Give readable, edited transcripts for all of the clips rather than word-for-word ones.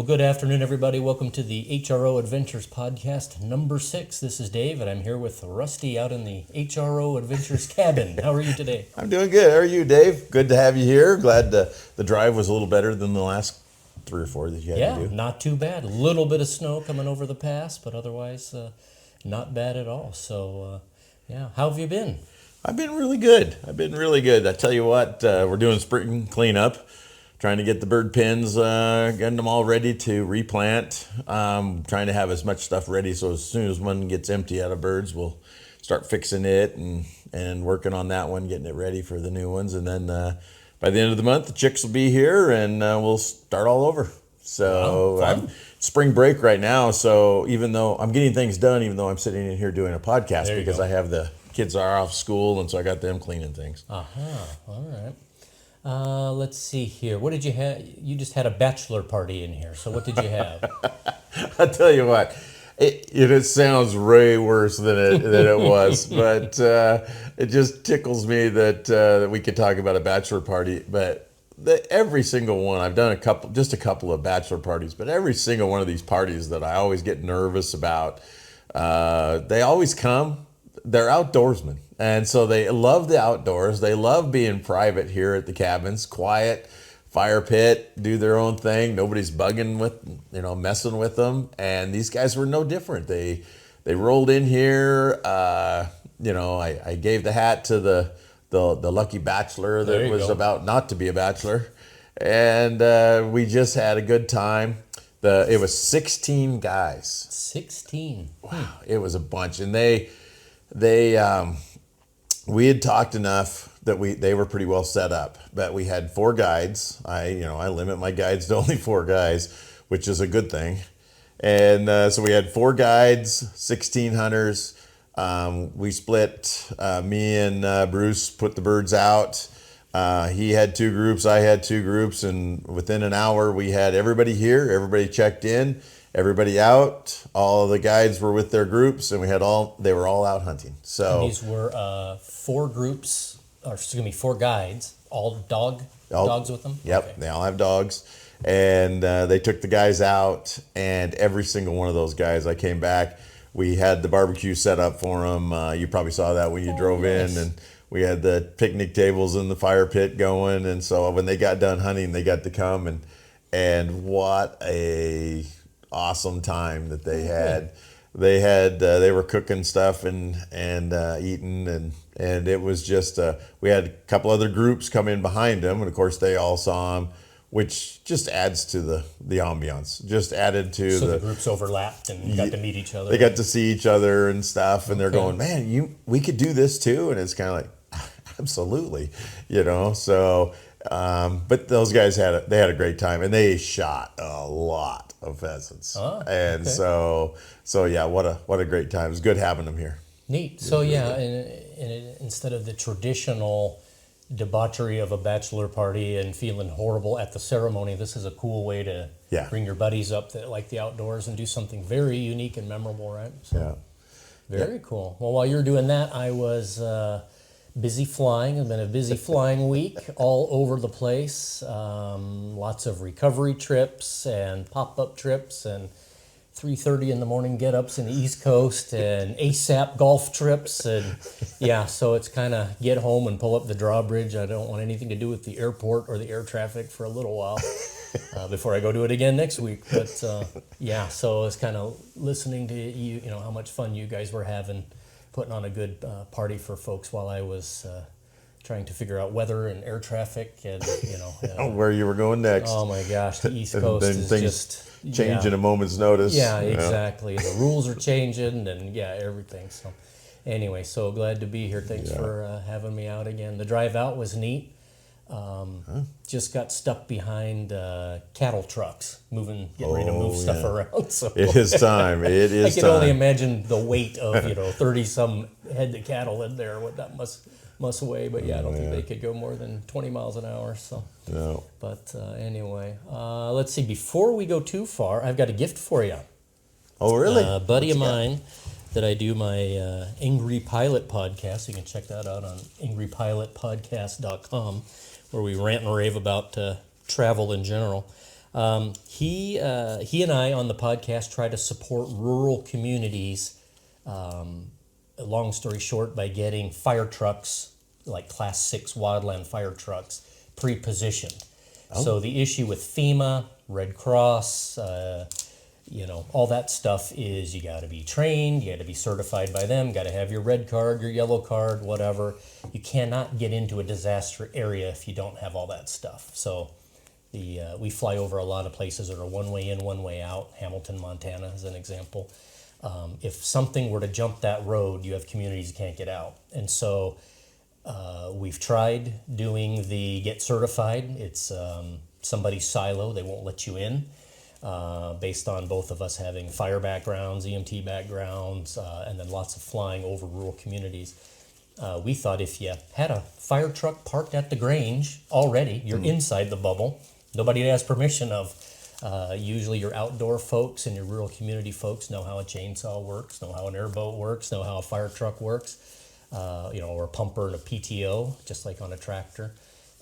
Well, good afternoon, everybody. Welcome to the HRO Adventures Podcast number 6. This is Dave, and I'm here with Rusty out in the HRO Adventures cabin. How are you today? I'm doing good. How are you, Dave? Good to have you here. Glad the drive was a little better than the last 3 or 4 that you had to do. Yeah, not too bad. A little bit of snow coming over the pass, but otherwise not bad at all. So, how have you been? I've been really good. I tell you what, we're doing spring cleanup, trying to get the bird pens, getting them all ready to replant. Trying to have as much stuff ready so as soon as one gets empty out of birds, we'll start fixing it and working on that one, getting it ready for the new ones. And then by the end of the month, the chicks will be here and we'll start all over. So I'm spring break right now. So even though I'm getting things done, even though I'm sitting in here doing a podcast because I have the kids are off school, and so I got them cleaning things. All right. Let's see here. What did you have? You just had a bachelor party in here. So what did you have? I'll tell you what. It sounds way worse than it was, but it just tickles me that we could talk about a bachelor party. But every single one, I've done a couple of bachelor parties, but every single one of these parties that I always get nervous about, they always come. They're outdoorsmen, and so they love the outdoors. They love being private here at the cabins, quiet, fire pit, do their own thing. Nobody's messing with them. And these guys were no different. They rolled in here. I gave the hat to the lucky bachelor that was about not to be a bachelor, and we just had a good time. It was 16 guys. 16. Wow, it was a bunch, and we had talked enough that they were pretty well set up, but we had 4 guides. I limit my guides to only 4 guys, which is a good thing. And so we had 4 guides, 16 hunters. We split. Me and Bruce put the birds out. He had 2 groups, I had 2 groups, and within an hour we had everybody here. Everybody checked in. Everybody out. All of the guides were with their groups, and they were all out hunting. So and these were 4 groups, or 4 guides, all dogs with them? Yep, okay. They all have dogs. And they took the guys out, and every single one of those guys, I came back. We had the barbecue set up for them. You probably saw that when you drove in, and we had the picnic tables in the fire pit going. And so when they got done hunting, they got to come, and what a awesome time that they had. They were cooking stuff and eating, and it was just we had a couple other groups come in behind them, and of course they all saw them, which just adds to the ambiance. Just added to the groups overlapped and got to meet each other. They got to see each other and stuff, and they're going, man, we could do this too, and it's kind of like, absolutely, So, but those guys had a great time, and they shot a lot of pheasants, so yeah, what a great time. It was good having them here. Neat. So and instead of the traditional debauchery of a bachelor party and feeling horrible at the ceremony, this is a cool way to bring your buddies up that like the outdoors and do something very unique and memorable, right? So, very cool. Well, while you're doing that, I was busy flying. It's been a busy flying week all over the place. Lots of recovery trips and pop-up trips and 3:30 in the morning get-ups in the East Coast and ASAP golf trips. And so it's kind of get home and pull up the drawbridge. I don't want anything to do with the airport or the air traffic for a little while before I go do it again next week. But so it's kind of listening to you, how much fun you guys were having, putting on a good party for folks while I was trying to figure out weather and air traffic and, where you were going next. Oh my gosh, the East Coast is just change in a moment's notice. Yeah, exactly. The rules are changing and everything. So anyway, so glad to be here. Thanks for having me out again. The drive out was neat. Just got stuck behind cattle trucks, getting ready to move stuff around. So it is time. I can only imagine the weight of 30-some head of cattle in there. What that must weigh. But I don't think they could go more than 20 miles an hour. So no. But anyway, let's see. Before we go too far, I've got a gift for you. Oh, really? A buddy of mine that I do my Angry Pilot podcast. You can check that out on angrypilotpodcast.com, where we rant and rave about travel in general. He and I on the podcast try to support rural communities. Long story short, by getting fire trucks, like Class 6 wildland fire trucks, pre-positioned. So the issue with FEMA, Red Cross, all that stuff is you got to be trained, you got to be certified by them, got to have your red card, your yellow card, whatever. You cannot get into a disaster area if you don't have all that stuff. So we fly over a lot of places that are one way in, one way out. Hamilton, Montana is an example. If something were to jump that road, you have communities you can't get out. And so we've tried doing the get certified. It's somebody's silo. They won't let you in based on both of us having fire backgrounds, EMT backgrounds, and then lots of flying over rural communities. We thought if you had a fire truck parked at the Grange already, you're inside the bubble. Nobody has permission of. Usually your outdoor folks and your rural community folks know how a chainsaw works, know how an airboat works, know how a fire truck works, or a pumper and a PTO, just like on a tractor,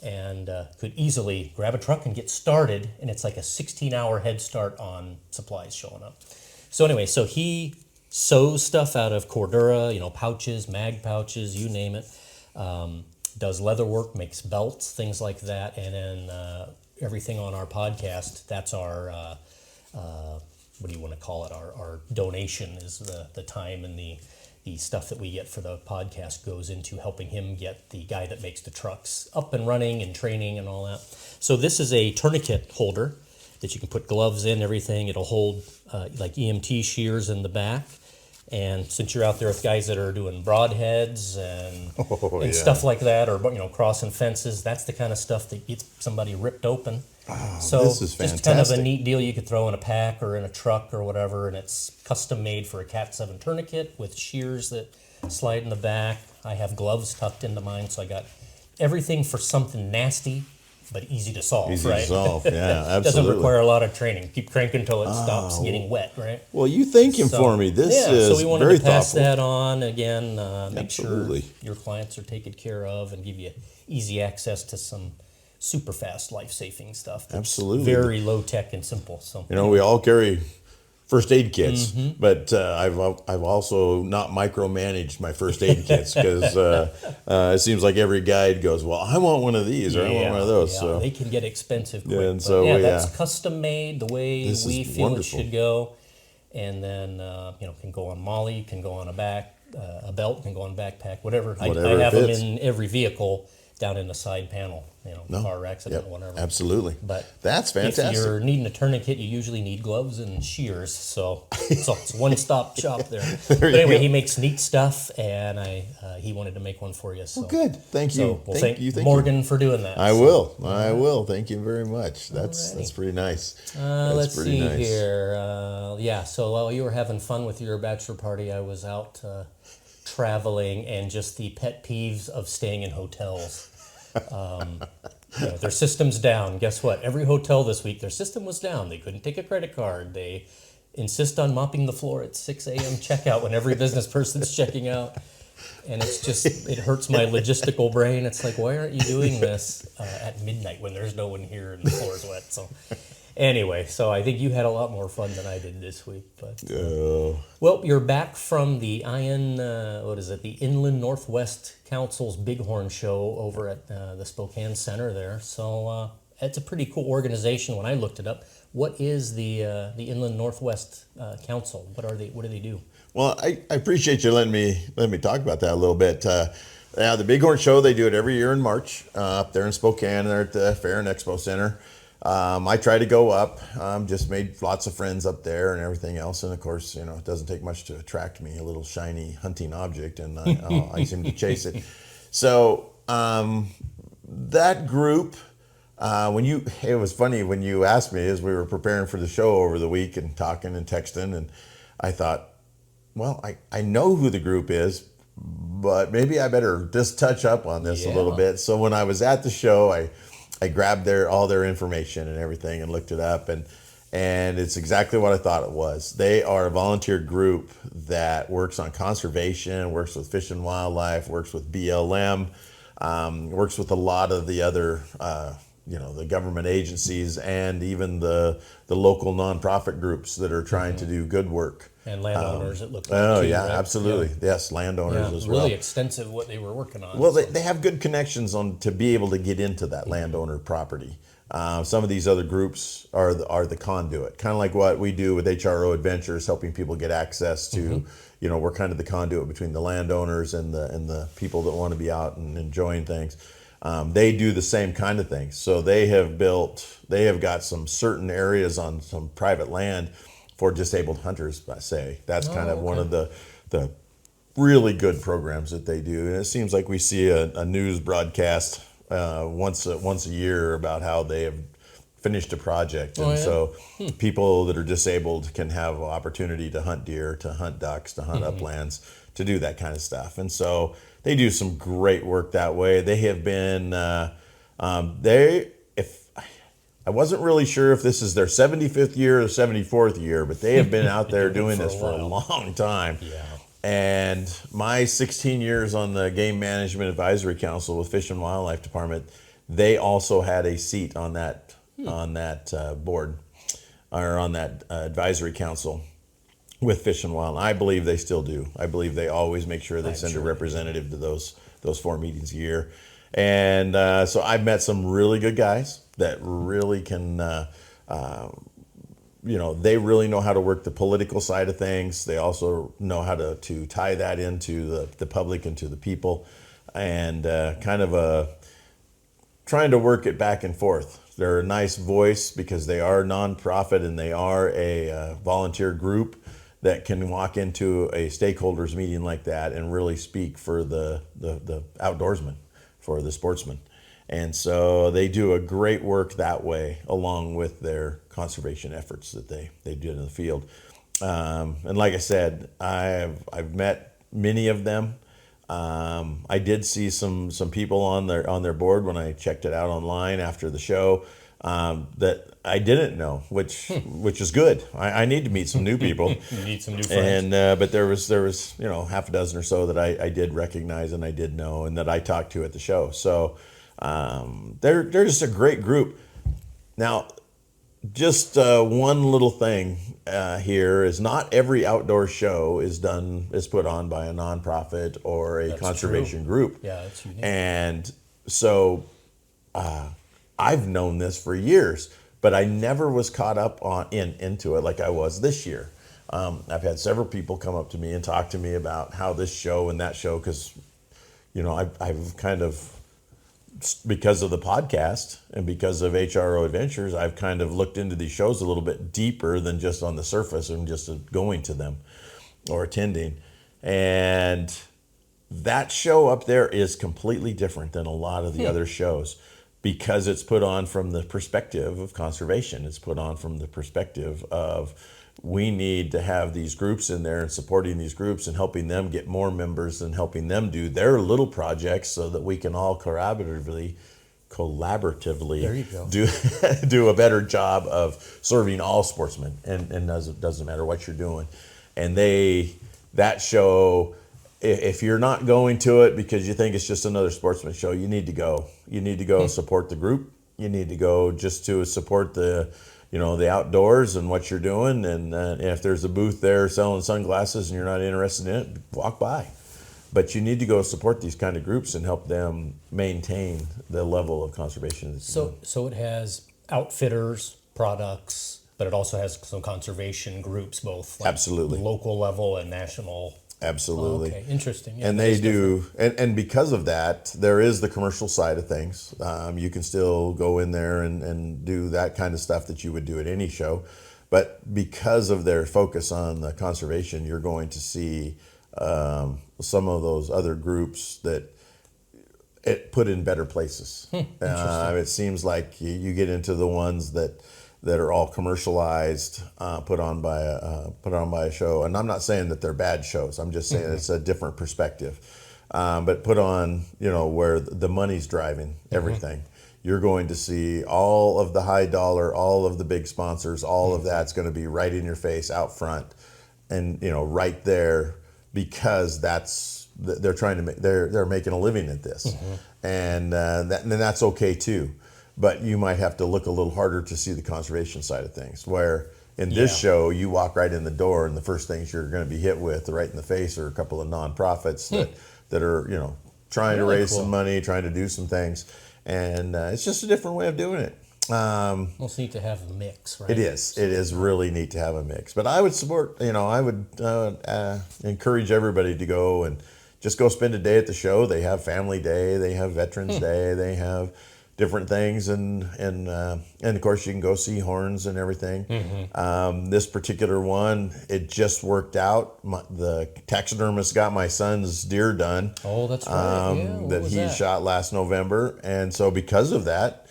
and could easily grab a truck and get started, and it's like a 16-hour head start on supplies showing up. So anyway, so he sews stuff out of Cordura, pouches, mag pouches, you name it, does leather work, makes belts, things like that, and then everything on our podcast, that's our, what do you want to call it? Our donation is the time and the stuff that we get for the podcast goes into helping him get the guy that makes the trucks up and running and training and all that. So this is a tourniquet holder that you can put gloves in, everything. It'll hold like EMT shears in the back. And since you're out there with guys that are doing broadheads and stuff like that, or crossing fences, that's the kind of stuff that gets somebody ripped open. Oh, so this is fantastic. Just kind of a neat deal you could throw in a pack or in a truck or whatever, and it's custom made for a Cat 7 tourniquet with shears that slide in the back. I have gloves tucked into mine, so I got everything for something nasty but easy to solve, Easy right? to solve, yeah, absolutely. Doesn't require a lot of training. Keep cranking until it stops getting wet, right? Well, you thank him for me. This is so we wanted very to pass thoughtful. that on again. Make Absolutely. sure your clients are taken care of and give you easy access to some super fast life-saving stuff. That's Absolutely. very low tech and simple. So we all carry first aid kits, but I've also not micromanaged my first aid kits because it seems like every guide goes, well, I want one of these or I want one of those. Yeah, so they can get expensive quick. and But so, that's custom made the way This we is feel wonderful. it should go, and then can go on Molly, can go on a belt, can go on backpack, whatever. I have them fits. in every vehicle down in the side panel, car accident, whatever. Absolutely. But that's fantastic. if you're needing a tourniquet, you usually need gloves and shears. So it's one-stop shop there. But anyway, he makes neat stuff, and he wanted to make one for you. So. Well, good. Thank you. So we'll thank you. Morgan for doing that. I will. Thank you very much. That's pretty nice. Let's pretty see nice. here. So while you were having fun with your bachelor party, I was out traveling, and just the pet peeves of staying in hotels. Their system's down. Guess what? Every hotel this week, their system was down. They couldn't take a credit card. They insist on mopping the floor at 6 a.m. checkout when every business person's checking out. And it's just, it hurts my logistical brain. It's like, why aren't you doing this at midnight when there's no one here and the floor's wet? So anyway, so I think you had a lot more fun than I did this week. But well, you're back from the the Inland Northwest Council's Bighorn Show over at the Spokane Center there. So it's a pretty cool organization when I looked it up. What is the Inland Northwest Council? What do they do? Well, I appreciate you letting me talk about that a little bit. The Bighorn Show, they do it every year in March up there in Spokane. They're at the Fair and Expo Center. I try to go up, just made lots of friends up there and everything else. And of course, it doesn't take much to attract me, a little shiny hunting object, and I seem to chase it. So that group, it was funny when you asked me as we were preparing for the show over the week and talking and texting, and I thought, well, I know who the group is, but maybe I better just touch up on this a little bit. So when I was at the show, I grabbed all their information and everything and looked it up, and it's exactly what I thought it was. They are a volunteer group that works on conservation, works with Fish and Wildlife, works with BLM, works with a lot of the other the government agencies and even the local nonprofit groups that are trying to do good work. And landowners, it looked like. Oh, too, yeah, right? absolutely. Yeah. Yes, landowners as well. Really extensive what they were working on. Well, they have good connections to be able to get into that landowner property. Some of these other groups are the conduit, kind of like what we do with HRO Adventures, helping people get access to, we're kind of the conduit between the landowners and the people that want to be out and enjoying things. They do the same kind of things. So they have got some certain areas on some private land for disabled hunters, I say. That's kind of one of the really good programs that they do. And it seems like we see a news broadcast once a year about how they have finished a project. So people that are disabled can have an opportunity to hunt deer, to hunt ducks, to hunt uplands, to do that kind of stuff. And so they do some great work that way. They have been, I wasn't really sure if this is their 75th year or 74th year, but they have been out there doing this for a long time. Yeah. And my 16 years on the Game Management Advisory Council with Fish and Wildlife Department, they also had a seat on that board, or on that advisory council with Fish and Wildlife. I believe they still do. I believe they always make sure they send a representative to those 4 meetings a year. And so I've met some really good guys that really can, they really know how to work the political side of things. They also know how to tie that into the public and to the people, and kind of trying to work it back and forth. They're a nice voice because they are a nonprofit and they are a volunteer group that can walk into a stakeholders meeting like that and really speak for the outdoorsman, for the sportsman. And so they do a great work that way, along with their conservation efforts that they do in the field. And like I said, I've met many of them. I did see some people on their board when I checked it out online after the show, that I didn't know, which is good. I need to meet some new people. You need some new friends. And but there was half a dozen or so that I did recognize and I did know and that I talked to at the show. So they're just a great group. Now, just one little thing here is not every outdoor show is put on by a nonprofit or a conservation group. Yeah, that's unique. And so I've known this for years, but I never was caught up into it like I was this year. I've had several people come up to me and talk to me about how this show and that show, because I've kind of, because of the podcast and because of HRO Adventures, I've kind of looked into these shows a little bit deeper than just on the surface and just going to them or attending. And that show up there is completely different than a lot of the other shows, because it's put on from the perspective of conservation. It's put on from the perspective of, we need to have these groups in there and supporting these groups and helping them get more members and helping them do their little projects so that we can all collaboratively there you go. do a better job of serving all sportsmen, and doesn't matter what you're doing. And that show, if you're not going to it because you think it's just another sportsman show, you need to go. You need to go support the group. You need to go just to support the outdoors and what you're doing. And if there's a booth there selling sunglasses and you're not interested in it, walk by. But you need to go support these kind of groups and help them maintain the level of conservation. So it has outfitters, products, but it also has some conservation groups, both absolutely local level and national. Absolutely. Oh, okay, interesting. Yeah, and they do, and because of that, there is the commercial side of things. You can still go in there and do that kind of stuff that you would do at any show. But because of their focus on the conservation, you're going to see some of those other groups that it put in better places. It seems like you get into the ones that are all commercialized, put on by a show. And I'm not saying that they're bad shows. I'm just saying it's a different perspective. But put on, where the money's driving everything. You're going to see all of the high dollar, all of the big sponsors, all of that's going to be right in your face out front, and right there, because they're trying to make they're making a living at this, and that's okay too. but you might have to look a little harder to see the conservation side of things. Where in this show, you walk right in the door, and the first things you're going to be hit with right in the face are a couple of nonprofits that are, you know, trying to raise some money, trying to do some things, and it's just a different way of doing it. Well, it's neat to have a mix, right? It is. It is really neat to have a mix. But I would support, you know, I would encourage everybody to go and just go spend a day at the show. They have Family Day, they have Veterans Day, they have different things, and of course you can go see horns and everything. This particular one, it just worked out. The taxidermist got my son's deer done. Oh, that's right. That he shot last November, and so because of that,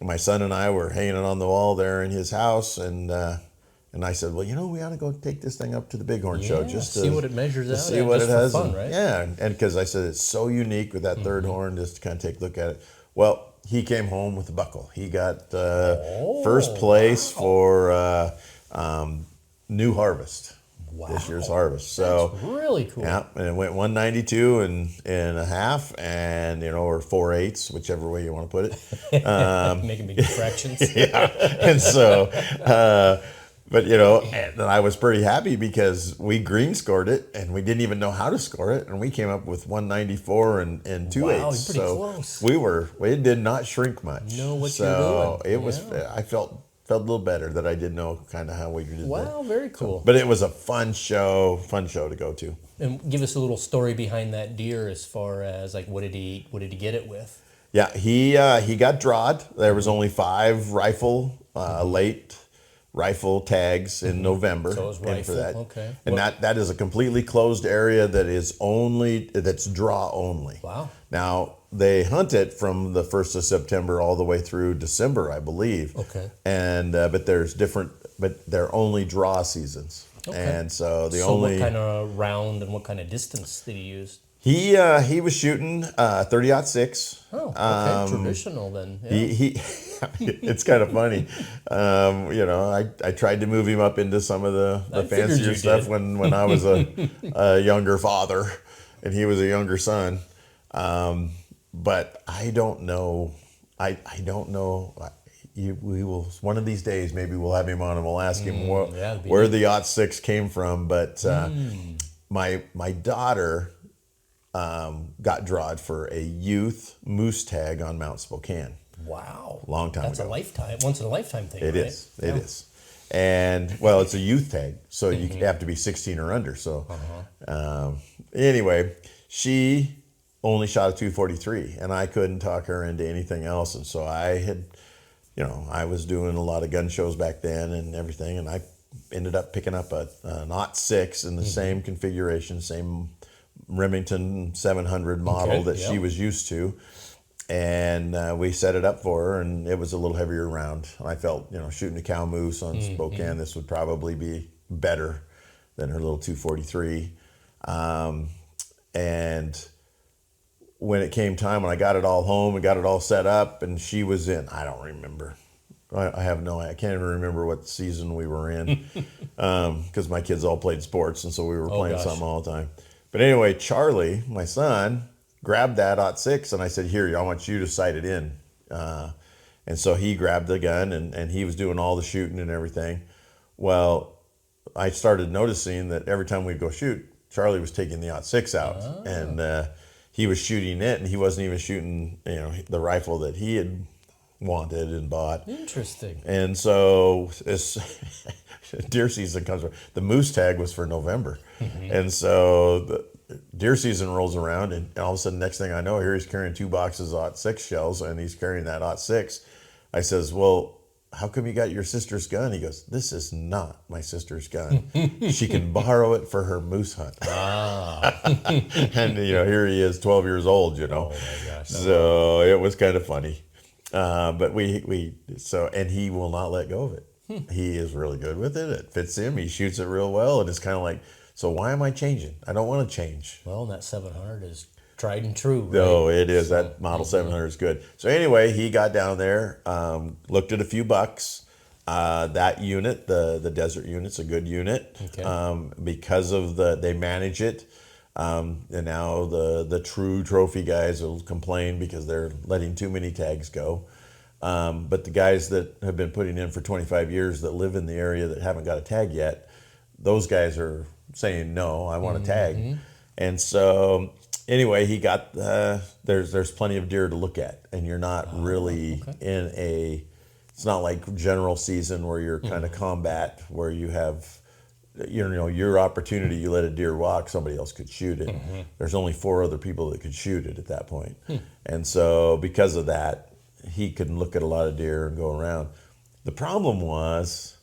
my son and I were hanging it on the wall there in his house, and I said, well, you know, we ought to go take this thing up to the Bighorn Show just to see what it measures out. See what it has. Fun, right? Yeah, and because I said it's so unique with that third horn, just to kind of take a look at it. Well, he came home with a buckle. He got first place for New Harvest. Wow. This year's harvest. So that's really cool. Yeah, and it went 192 and a half, and you know, or 4/8, whichever way you want to put it. Making big fractions. Yeah, and so, but you know, and I was pretty happy because we green scored it, and we didn't even know how to score it, and we came up with 194 and 2/8. Wow, pretty close. We did not shrink much. Know what you're doing. It was. I felt a little better that I did know kind of how we did that. Wow, very cool. So, but it was a fun show to go to. And give us a little story behind that deer, as far as like what did he get it with? Yeah, he got drawed. There was only 5 late rifle tags in November. So it was rifle. For that. Okay. And that is a completely closed area that's draw only. Wow. Now they hunt it from the 1st of September all the way through December, I believe. Okay. And but they're only draw seasons. Okay. And so what kind of round and what kind of distance did he use? He was shooting 30-06. Oh, okay. Traditional then. Yeah. He it's kind of funny. You know, I tried to move him up into some of the fancier stuff when I was a younger father and he was a younger son. But I don't know. I don't know. We will one of these days. Maybe we'll have him on and we'll ask him where the 06 came from. But my daughter got drawed for a youth moose tag on Mount Spokane. Wow, long time That's ago. Once in a lifetime thing. It is. It is. And well, it's a youth tag, so you have to be 16 or under. So anyway, she only shot a 243, and I couldn't talk her into anything else. And so I was doing a lot of gun shows back then and everything, and I ended up picking up an 06 in the same configuration, same Remington 700 model that she was used to. And we set it up for her, and it was a little heavier round. I felt, shooting a cow moose on Spokane, this would probably be better than her little 243. And when it came time, when I got it all home and got it all set up, and she was in, I don't remember. I can't even remember what season we were in, because my kids all played sports, and so we were playing something all the time. But anyway, Charlie, my son, grabbed that 06, and I said, here, I want you to sight it in. And so he grabbed the gun, and he was doing all the shooting and everything. Well, I started noticing that every time we'd go shoot, Charlie was taking the 06 out, and he was shooting it, and he wasn't even shooting, the rifle that he had wanted and bought. Interesting. And so this deer season comes. The moose tag was for November, and so the deer season rolls around, and all of a sudden, next thing I know, here he's carrying 2 boxes of 06 shells, and he's carrying that 06. I says, well, how come you got your sister's gun? He goes, this is not my sister's gun. She can borrow it for her moose hunt. And here he is, 12 years old. Oh my gosh! So it was kind of funny, but and he will not let go of it. He is really good with it. It fits him. He shoots it real well, and it's kind of like, so why am I changing? I don't want to change. Well, that 700 is tried and true. Right? No, it is. That Model 700 is good. So anyway, he got down there, looked at a few bucks. That unit, the desert unit's a good unit, because of they manage it. And now the true trophy guys will complain because they're letting too many tags go. But the guys that have been putting in for 25 years that live in the area that haven't got a tag yet, those guys are saying, no, I want a tag. And so anyway, he got, there's plenty of deer to look at, and you're not really in it's not like general season where you're kind of combat, where you have, your opportunity, you let a deer walk, somebody else could shoot it. There's only 4 other people that could shoot it at that point. And so because of that, he could look at a lot of deer and go around. The problem was,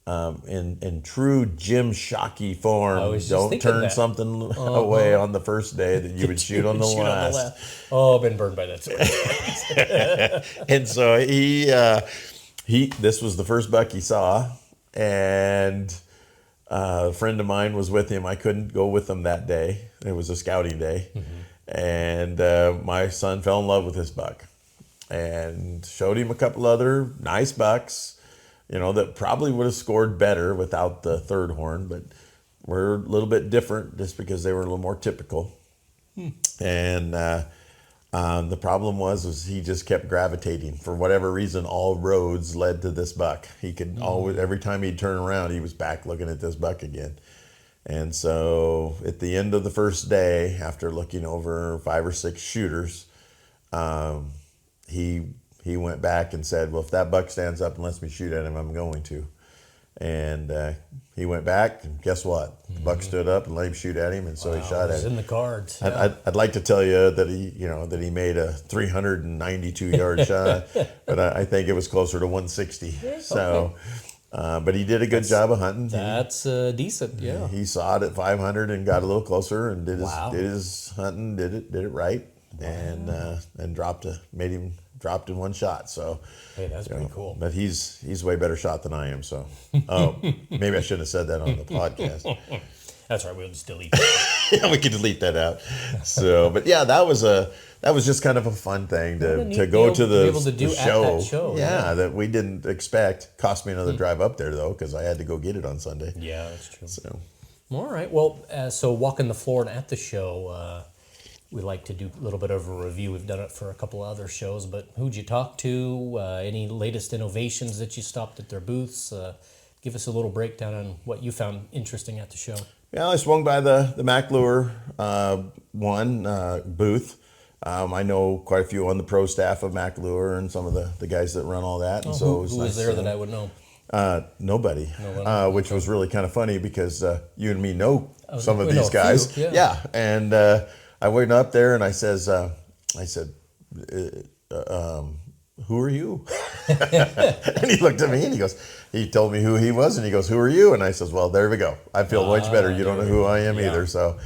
in true Jim Shockey form, don't turn something away on the first day that you would shoot on the last. Oh, I've been burned by that sort of thing. And so this was the first buck he saw, and a friend of mine was with him. I couldn't go with him that day. It was a scouting day. And my son fell in love with this buck and showed him a couple other nice bucks, that probably would have scored better without the third horn, but were a little bit different just because they were a little more typical. And the problem was he just kept gravitating. For whatever reason, all roads led to this buck. He could always, every time he'd turn around, he was back looking at this buck again. And so at the end of the first day, after looking over 5 or 6 shooters, he went back and said, well, if that buck stands up and lets me shoot at him, I'm going to. And he went back, and guess what? The buck stood up and let him shoot at him, and so he shot at him. In the cards. I'd like to tell you that he made a 392-yard shot, but I think it was closer to 160. So, but he did a good job of hunting. That's decent. Yeah. He saw it at 500 and got a little closer and did his hunting, did it right, and dropped in one shot. So hey, that's pretty cool. But he's way better shot than I am. So maybe I shouldn't have said that on the podcast. That's right. We'll just delete that. Yeah, we can delete that out. So, but yeah, that was just kind of a fun thing to go to the show. Yeah, that we didn't expect. Cost me another drive up there though, because I had to go get it on Sunday. Yeah, that's true. So, all right. Well, so walking the floor and at the show. We like to do a little bit of a review. We've done it for a couple of other shows, but who'd you talk to? Any latest innovations that you stopped at their booths? Give us a little breakdown on what you found interesting at the show. Yeah, I swung by the McLure booth. I know quite a few on the pro staff of McLure and some of the guys that run all that. And so who was there that I would know? Nobody, which was really kind of funny because you and me know some of these guys. Yeah, and I went up there and I said, who are you? And he looked at me and he told me who he was and he goes, who are you? And I says, well, there we go. I feel much better. You don't know who I am either. So,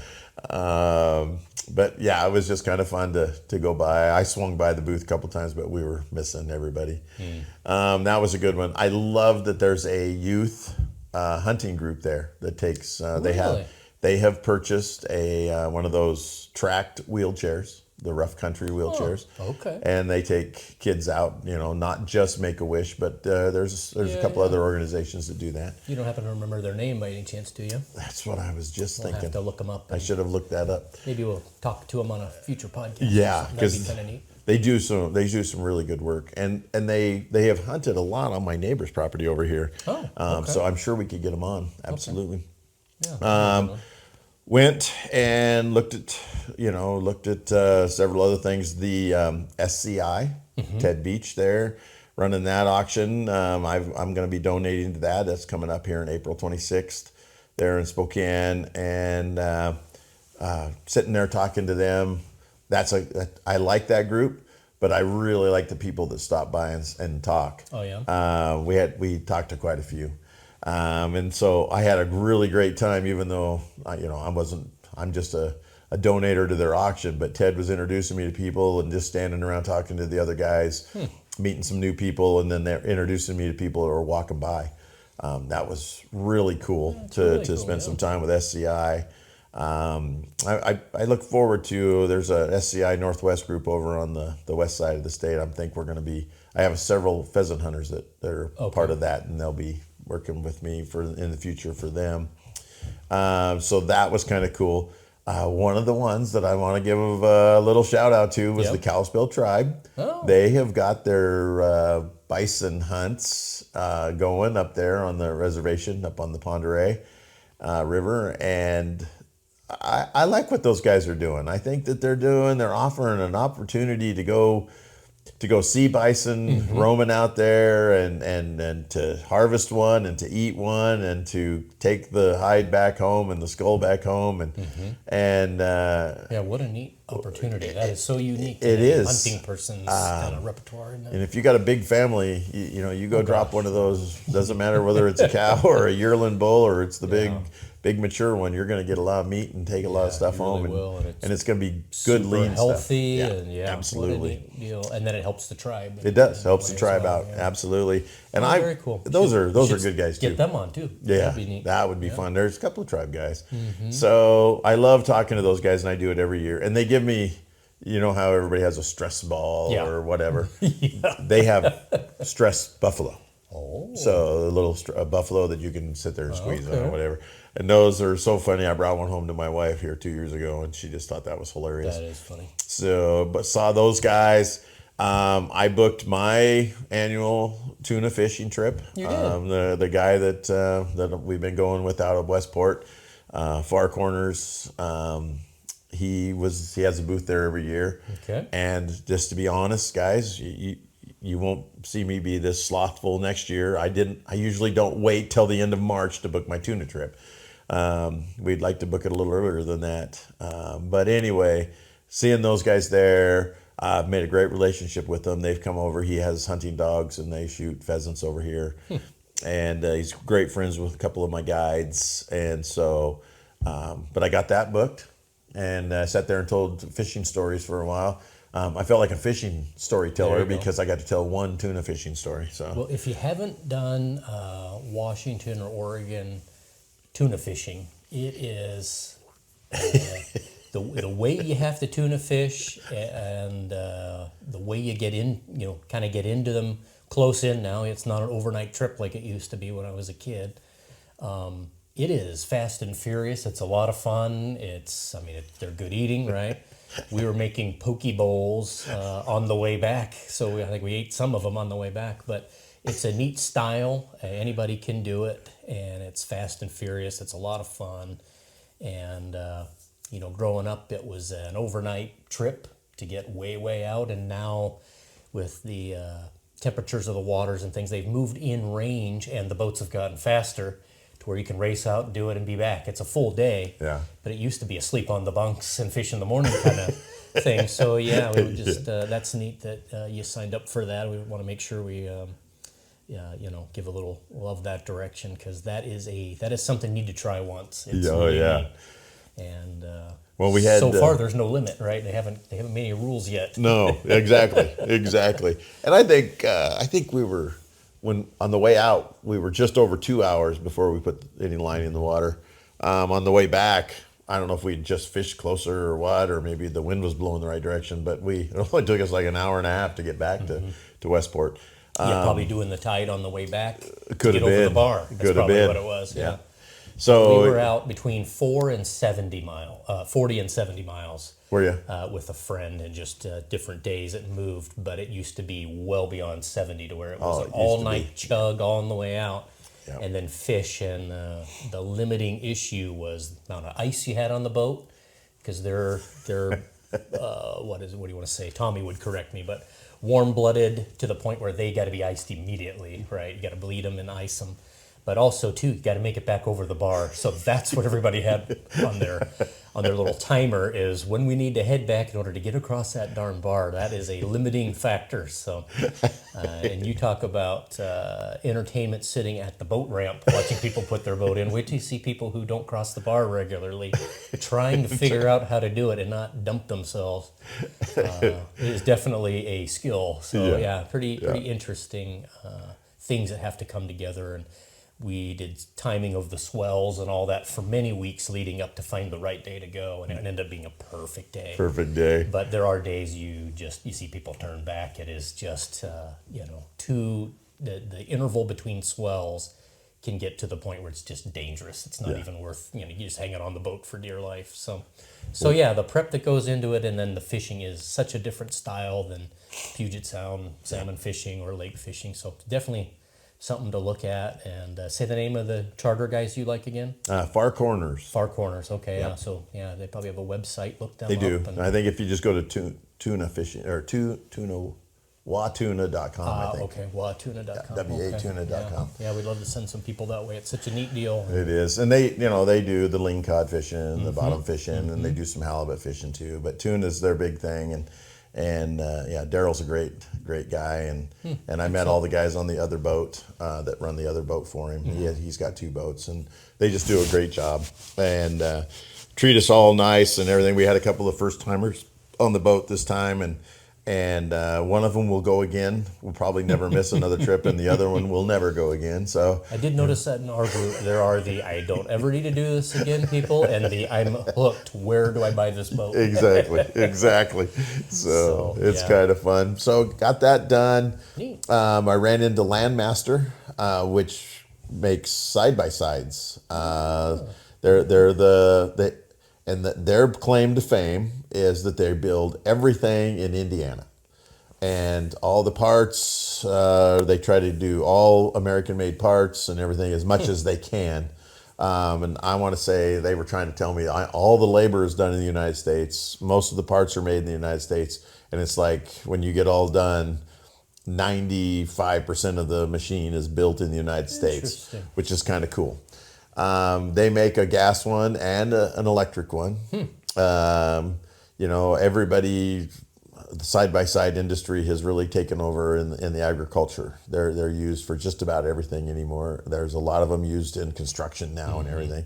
but yeah, it was just kind of fun to go by. I swung by the booth a couple times, but we were missing everybody. That was a good one. I love that there's a youth hunting group there that takes, they have purchased one of those tracked wheelchairs, the rough country wheelchairs. Okay. And they take kids out, not just Make-A-Wish, but there's a couple other organizations that do that. You don't happen to remember their name by any chance, do you? That's what I was just thinking. We'll have to look them up. I should have looked that up. Maybe we'll talk to them on a future podcast. Yeah, because that'd be kind of neat. They do some really good work, and they have hunted a lot on my neighbor's property over here. Oh, okay. So I'm sure we could get them on. Absolutely. Okay. Yeah. Went and looked at several other things. The SCI, Ted Beach there, running that auction. I'm going to be donating to that. That's coming up here on April 26th there in Spokane, and sitting there talking to them. I like that group, but I really like the people that stop by and talk. Oh yeah. We talked to quite a few. And so I had a really great time, even though I'm just a donator to their auction, but Ted was introducing me to people and just standing around talking to the other guys, meeting some new people, and then they're introducing me to people that were walking by. That was really cool to spend some time with SCI. I look forward to, there's a SCI Northwest group over on the west side of the state. I have several pheasant hunters that are part of that, and they'll be working with me in the future for them. So that was kind of cool. One of the ones that I want to give a little shout out to was the Kalispell tribe. Oh. They have got their bison hunts going up there on the reservation up on the Ponderay River, and I like what those guys are doing. I think that they're offering an opportunity to go see bison roaming out there and to harvest one and to eat one and to take the hide back home and the skull back home and what a neat opportunity. That is so unique to it is hunting person's kind of repertoire, isn't it? and if you got a big family, you go drop one of those, doesn't matter whether it's a cow or a yearling bull or it's the big mature one, you're going to get a lot of meat and take a lot of stuff home, and it's going to be good, lean healthy stuff. and absolutely. And then it helps the tribe. It does, helps the tribe out, absolutely. And very cool. Those are good guys too. Get them on too. Yeah, that'd be neat. That would be fun. There's a couple of tribe guys, so I love talking to those guys, and I do it every year. And they give me, how everybody has a stress ball or whatever. They have stress buffalo. Oh. So a little buffalo that you can sit there and squeeze on or whatever. And those are so funny. I brought one home to my wife here 2 years ago, and she just thought that was hilarious. That is funny. So, but saw those guys. I booked my annual tuna fishing trip. You did. The guy that we've been going with out of Westport, Far Corners. He has a booth there every year. Okay. And just to be honest, guys, you won't see me be this slothful next year. I usually don't wait till the end of March to book my tuna trip. We'd like to book it a little earlier than that. But anyway, seeing those guys there, I've made a great relationship with them. They've come over. He has hunting dogs, and they shoot pheasants over here. And he's great friends with a couple of my guides. And so, but I got that booked, and sat there and told fishing stories for a while. I felt like a fishing storyteller because I got to tell one tuna fishing story. So, well, if you haven't done Washington or Oregon tuna fishing, it is the way you have to tuna fish and the way you get in, kind of get into them close in now. It's not an overnight trip like it used to be when I was a kid. It is fast and furious. It's a lot of fun. They're good eating, right? We were making poke bowls on the way back, so I think we ate some of them on the way back. But it's a neat style. Anybody can do it, and it's fast and furious. It's a lot of fun. And, growing up, it was an overnight trip to get way, way out. And now with the temperatures of the waters and things, they've moved in range, and the boats have gotten faster to where you can race out and do it and be back. It's a full day, but it used to be a sleep on the bunks and fish in the morning kind of thing. So we would just that's neat that you signed up for that. We want to make sure we give a little love that direction, because that is something you need to try once. It's neat. And well, we had so far there's no limit, right? They haven't made any rules yet. No, exactly. And I think we were, when on the way out, we were just over 2 hours before we put any line in the water. On the way back, I don't know if we just fished closer or what, or maybe the wind was blowing the right direction, but it only took us like an hour and a half to get back to Westport. Probably doing the tide on the way back to get over the bar. That's probably what it was. Yeah. So we were out between 40 and 70 miles. Were you? With a friend, and just different days it moved, but it used to be well beyond 70 to where it was an all-night chug on the way out, and then fish. And the limiting issue was the amount of ice you had on the boat, because they're what do you want to say? Tommy would correct me, but warm-blooded to the point where they got to be iced immediately, right? You got to bleed them and ice them. But also, too, you got to make it back over the bar. So that's what everybody had on their little timer, is when we need to head back in order to get across that darn bar. That is a limiting factor. So, and you talk about entertainment sitting at the boat ramp, watching people put their boat in. Wait till you see people who don't cross the bar regularly, trying to figure out how to do it and not dump themselves. It is definitely a skill. So, pretty interesting things that have to come together. And we did timing of the swells and all that for many weeks leading up to find the right day to go, and it ended up being a perfect day. Perfect day. But there are days you see people turn back. It is just the interval between swells can get to the point where it's just dangerous. It's not even worth, you just hang it on the boat for dear life. So yeah, the prep that goes into it, and then the fishing is such a different style than Puget Sound salmon fishing or lake fishing. So definitely something to look at. And say the name of the charter guys you like again. Far Corners. Far Corners. Okay. Yep. Yeah. So yeah, they probably have a website. Look them They do. up. And I think if you just go to tuna fishing or watuna.com, I think. Okay, watuna.com. watuna.com. Yeah, we'd love to send some people that way. It's such a neat deal. It is. And they do the lingcod fishing, the bottom fishing, and they do some halibut fishing too. But tuna's their big thing. And Daryl's a great guy. And I met all the guys on the other boat that run the other boat for him. He's got 2 boats, and they just do a great job and treat us all nice and everything. We had a couple of first timers on the boat this time, and one of them will go again. We'll probably never miss another trip, and the other one will never go again. So I did notice that in our group there are the "I don't ever need to do this again" people, and the "I'm hooked. Where do I buy this boat?" Exactly. So it's kind of fun. So got that done. Neat. I ran into Landmaster, which makes side-by-sides. Their claim to fame is that they build everything in Indiana, and all the parts. They try to do all American-made parts and everything as much as they can. And I want to say they were trying to tell me all the labor is done in the United States. Most of the parts are made in the United States, and it's like when you get all done, 95% of the machine is built in the United States, which is kind of cool. They make a gas one and an electric one. Everybody, the side-by-side industry has really taken over in the agriculture. They're used for just about everything anymore. There's a lot of them used in construction now and everything.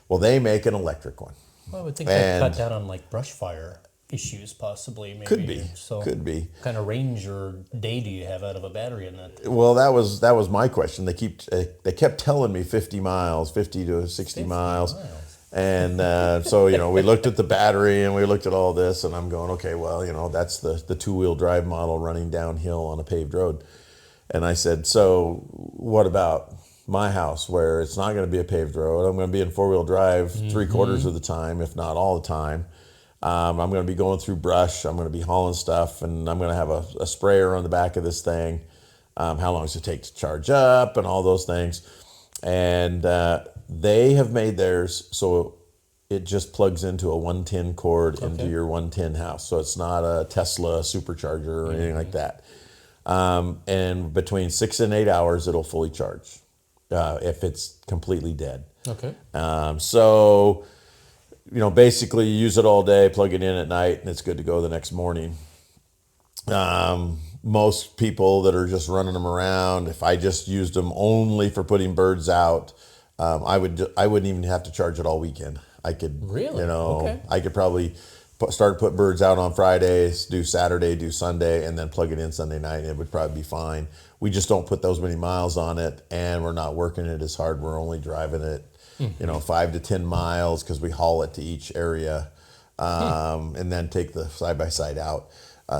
Well, they make an electric one. Well, I would think they'd cut down on like brush fire issues, possibly. Maybe. Could be. So could be. What kind of range or day do you have out of a battery in that? Well, that was my question. They kept telling me 50 to 60 miles. And so, we looked at the battery and we looked at all this, and I'm going, okay, well, that's the 2-wheel drive model running downhill on a paved road. And I said, so what about my house where it's not going to be a paved road? I'm going to be in 4-wheel drive 3/4 of the time, if not all the time. I'm going to be going through brush. I'm going to be hauling stuff, and I'm going to have a sprayer on the back of this thing. How long does it take to charge up and all those things? And they have made theirs so it just plugs into a 110 cord into your 110 house. So it's not a Tesla supercharger or anything like that. And between 6 and 8 hours, it'll fully charge if it's completely dead. Okay. So basically you use it all day, plug it in at night, and it's good to go the next morning. Most people that are just running them around, if I just used them only for putting birds out, I wouldn't even have to charge it all weekend. I could, really? I could probably put birds out on Fridays, do Saturday, do Sunday, and then plug it in Sunday night, and it would probably be fine. We just don't put those many miles on it, and we're not working it as hard. We're only driving it, 5 to 10 miles because we haul it to each area, and then take the side-by-side out.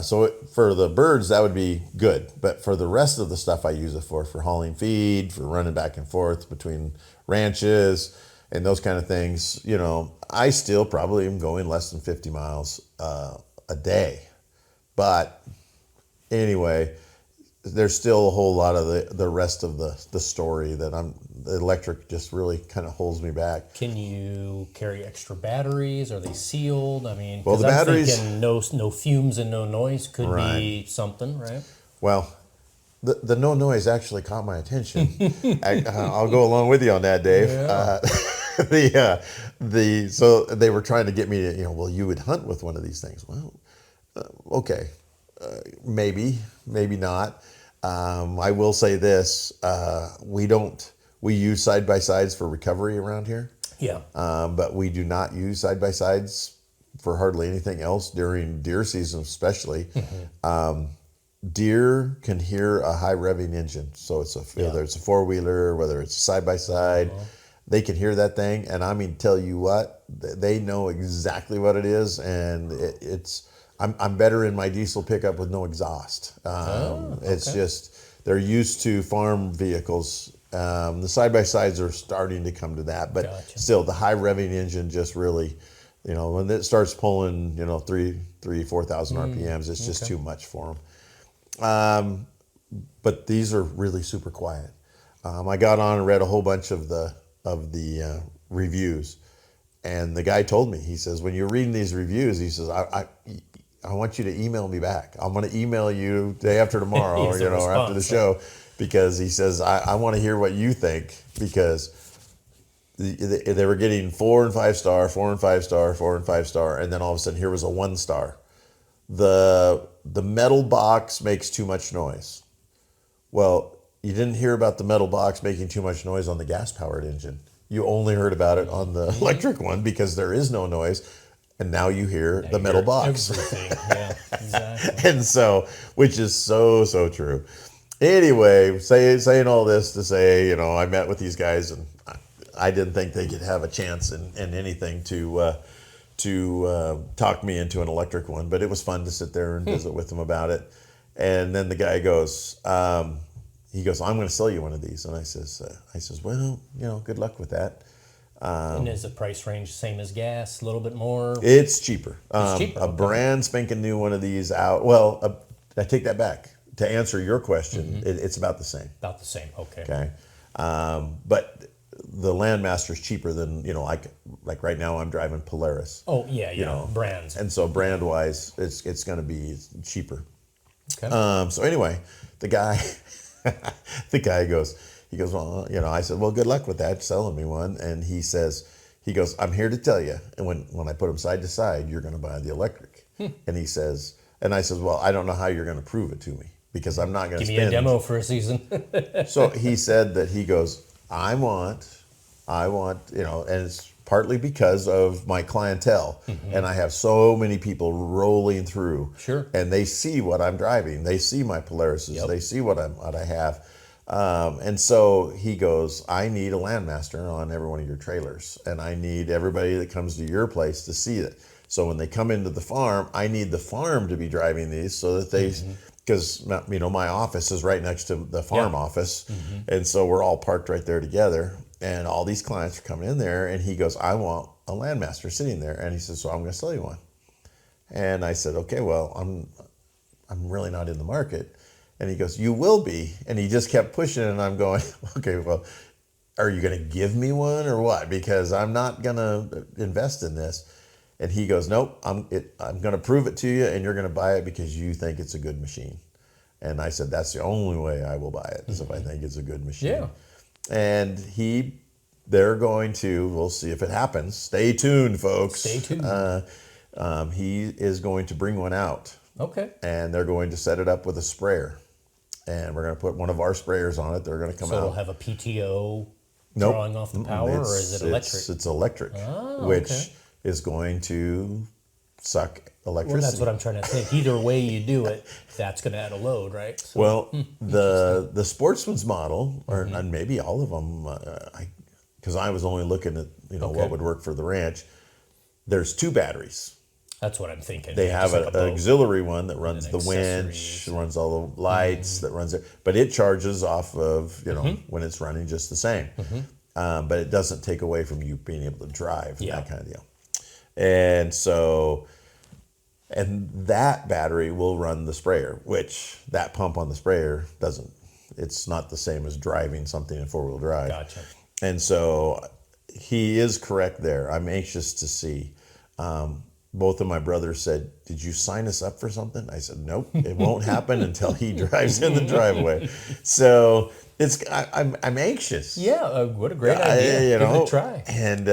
So for the birds, that would be good. But for the rest of the stuff I use it for hauling feed, for running back and forth between ranches and those kind of things, I still probably am going less than 50 miles a day. But anyway, there's still a whole lot of the rest of the story that the electric just really kind of holds me back. Can you carry extra batteries? Are they sealed? I mean, well, the batteries, thinking no fumes and no noise could be something, right? Well, the no noise actually caught my attention. I'll go along with you on that, Dave. Yeah. So they were trying to get me to, well, you would hunt with one of these things. Well, okay, maybe not. I will say this: we use side-by-sides for recovery around here. Yeah. But we do not use side-by-sides for hardly anything else during deer season, especially. Deer can hear a high revving engine. So whether it's a 4-wheeler, whether it's a side-by-side, they can hear that thing. And I mean, tell you what, they know exactly what it is. And I'm better in my diesel pickup with no exhaust. It's just, they're used to farm vehicles The side-by-sides are starting to come to that, but still the high revving engine just really, when it starts pulling, 4,000 RPMs, it's just too much for them. But these are really super quiet. I got on and read a whole bunch of the reviews, and the guy told me, he says, when you're reading these reviews, he says, I want you to email me back. I'm going to email you day after tomorrow, or after the show, because he says, I want to hear what you think, because they were getting 4 and 5 star, 4 and 5 star, 4 and 5 star, and then all of a sudden here was a 1 star. The metal box makes too much noise. Well, you didn't hear about the metal box making too much noise on the gas-powered engine. You only heard about it on the electric one because there is no noise. And now you hear the metal box. Everything. Yeah, exactly. And so, which is so true. Anyway, saying all this to say, I met with these guys, and I didn't think they could have a chance in anything to talk me into an electric one. But it was fun to sit there and visit with them about it. And then the guy goes, he goes, I'm going to sell you one of these. And I says, well, good luck with that. And is the price range same as gas, a little bit more? It's cheaper. It's a brand spanking new one of these out. Well, I take that back. To answer your question, it's about the same. About the same, okay. Okay. But the Landmaster is cheaper than, like right now I'm driving Polaris. Oh, yeah, brands. And so brand-wise, it's going to be cheaper. Okay. So anyway, the guy goes, well, I said, well, good luck with that, selling me one. And he goes, I'm here to tell you. And when I put them side to side, you're going to buy the electric. And he says, and I said, well, I don't know how you're going to prove it to me, because I'm not going to Give me a demo for a season. So he said that he goes, I want, and it's partly because of my clientele. And I have so many people rolling through. Sure. And they see what I'm driving. They see my Polarises. Yep. They see what I have. And so he goes, I need a Landmaster on every one of your trailers. And I need everybody that comes to your place to see it. So when they come into the farm, I need the farm to be driving these so that they, because, my office is right next to the farm office. And so we're all parked right there together. And all these clients are coming in there, and he goes, I want a Landmaster sitting there. And he says, so I'm going to sell you one. And I said, okay, well, I'm really not in the market. And he goes, you will be. And he just kept pushing it, and I'm going, okay, well, are you going to give me one or what? Because I'm not going to invest in this. And he goes, nope, I'm going to prove it to you, and you're going to buy it because you think it's a good machine. And I said, that's the only way I will buy it, is if I think it's a good machine. Yeah. And they're going to, we'll see if it happens. Stay tuned, folks. Stay tuned. He is going to bring one out. Okay. And they're going to set it up with a sprayer. And we're going to put one of our sprayers on it. They're going to come out. So it'll have a PTO drawing off the power, or is it electric? It's electric, which is going to suck electricity. Well, that's what I'm trying to think. Either way you do it, that's going to add a load, right? So, well, the Sportsman's model, or and maybe all of them, because I was only looking at what would work for the ranch. There's 2 batteries. That's what I'm thinking. They have an auxiliary one that runs the winch, runs all the lights, that runs it, but it charges off of when it's running just the same. But it doesn't take away from you being able to drive, that kind of deal. And so, and that battery will run the sprayer, which that pump on the sprayer doesn't. It's not the same as driving something in 4-wheel drive. Gotcha. And so he is correct there. I'm anxious to see. Both of my brothers said, did you sign us up for something? I said, nope, it won't happen until he drives in the driveway. So I'm anxious. Yeah, what a great idea. Give it a try. And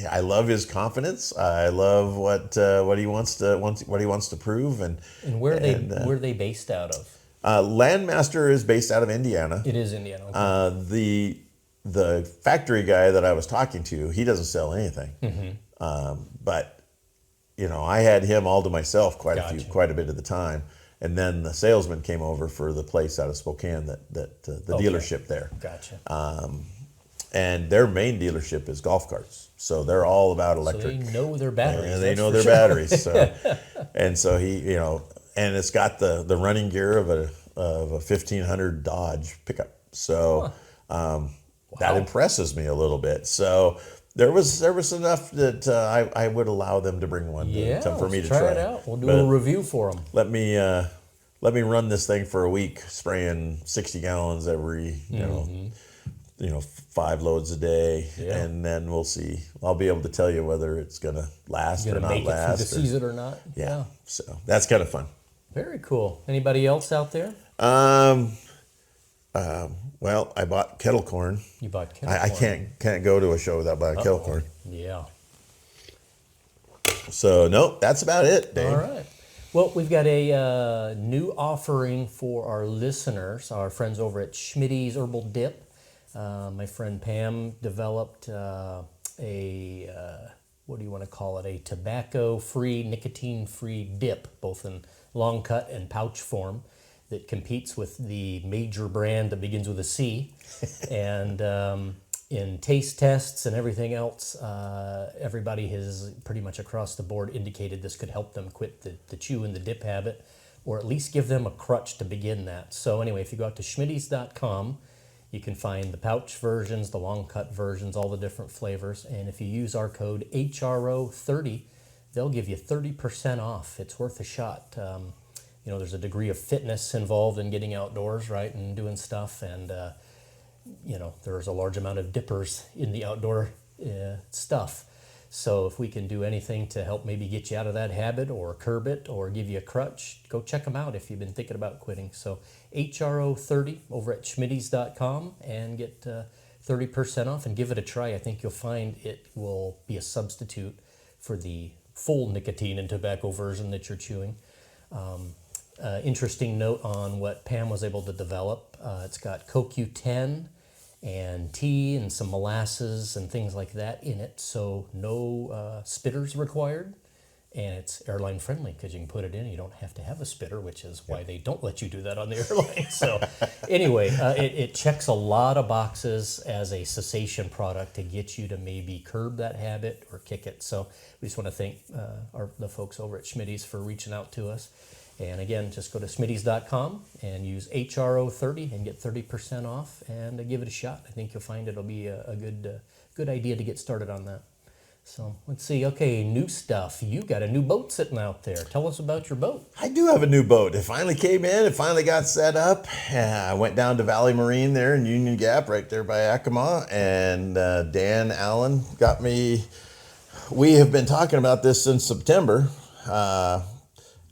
I love his confidence. I love what he wants to prove. And where are they based out of? Landmaster is based out of Indiana. It is Indiana. Okay. The factory guy that I was talking to, he doesn't sell anything. But I had him all to myself quite a bit of the time. And then the salesman came over for the place out of Spokane the dealership there. Gotcha. And their main dealership is golf carts. So they're all about electric. So they know their batteries. And they know their batteries. So, and so he, and it's got the running gear of a 1500 Dodge pickup. So That impresses me a little bit. So there was enough that I would allow them to bring one for me to try it out. We'll do a review for them. Let me run this thing for a week, spraying 60 gallons every, 5 loads a day, and then we'll see. I'll be able to tell you whether it's going to last or not make last. It through the season or not. Yeah. So that's kind of fun. Very cool. Anybody else out there? Well, I bought kettle corn. You bought kettle corn. I can't go to a show without buying kettle corn. Yeah. So no, that's about it, Dave. All right. Well, we've got a new offering for our listeners, our friends over at Schmitty's Herbal Dip. My friend Pam developed what do you want to call it? A tobacco-free, nicotine-free dip, both in long cut and pouch form, that competes with the major brand that begins with a C. And in taste tests and everything else, everybody has pretty much across the board indicated this could help them quit the chew and the dip habit, or at least give them a crutch to begin that. So anyway, if you go out to schmittys.com, you can find the pouch versions, the long cut versions, all the different flavors. And if you use our code HRO30, they'll give you 30% off. It's worth a shot. There's a degree of fitness involved in getting outdoors, right, and doing stuff. And, there's a large amount of dippers in the outdoor stuff. So if we can do anything to help maybe get you out of that habit or curb it or give you a crutch, go check them out if you've been thinking about quitting. So HRO30 over at schmittys.com and get 30% off and give it a try. I think you'll find it will be a substitute for the full nicotine and tobacco version that you're chewing. Interesting note on what Pam was able to develop. It's got CoQ10 and tea and some molasses and things like that in it, so no spitters required, and it's airline friendly because you can put it in. You don't have to have a spitter, which is why they don't let you do that on the airline. So anyway, it checks a lot of boxes as a cessation product to get you to maybe curb that habit or kick it. So we just want to thank the folks over at Schmitty's for reaching out to us. And again, just go to schmittys.com and use HRO30 and get 30% off and give it a shot. I think you'll find it'll be a good idea to get started on that. So let's see. Okay, new stuff. You got a new boat sitting out there. Tell us about your boat. I do have a new boat. It finally came in. It finally got set up. I went down to Valley Marine there in Union Gap, right there by Yakima, and Dan Allen got me. We have been talking about this since September.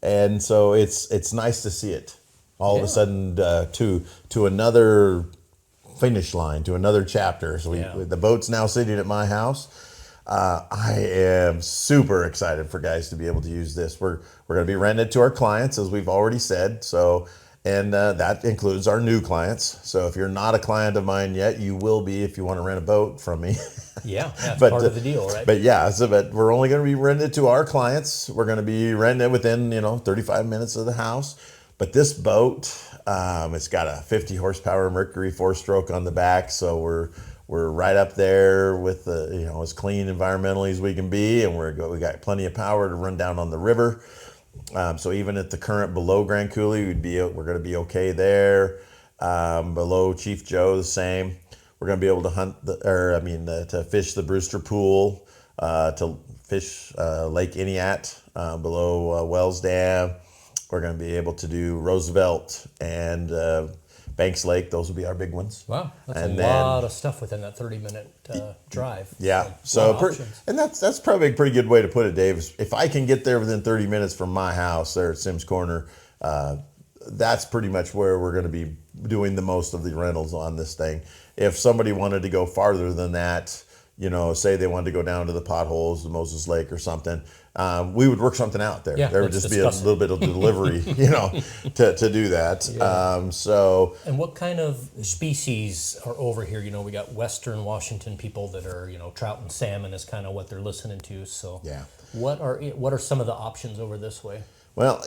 And so it's nice to see it all of a sudden to another finish line, to another chapter. So the boat's now sitting at my house. I am super excited for guys to be able to use this. We're going to be renting it to our clients, as we've already said. So, and that includes our new clients. So if you're not a client of mine yet, you will be if you want to rent a boat from me. Yeah, that's part of the deal, right? But we're only going to be renting it to our clients. We're going to be renting it within 35 minutes of the house. But this boat, it's got a 50 horsepower Mercury 4-stroke on the back, so we're right up there with as clean environmentally as we can be, and we got plenty of power to run down on the river. So even at the current below Grand Coulee, we're going to be okay there. Below Chief Joe, the same. We're going to be able to to fish the Brewster Pool, to fish Lake Iniat below Wells Dam. We're going to be able to do Roosevelt and Banks Lake. Those will be our big ones. Wow, that's a lot of stuff within that 30-minute drive. Yeah, and that's probably a pretty good way to put it, Dave. If I can get there within 30 minutes from my house there at Sims Corner, that's pretty much where we're going to be doing the most of the rentals on this thing. If somebody wanted to go farther than that, say they wanted to go down to the potholes, the Moses Lake or something, we would work something out there. There would just be a little bit of delivery, to do that. Yeah. And what kind of species are over here? We got Western Washington people that are, trout and salmon is kind of what they're listening to. So what are some of the options over this way? Well,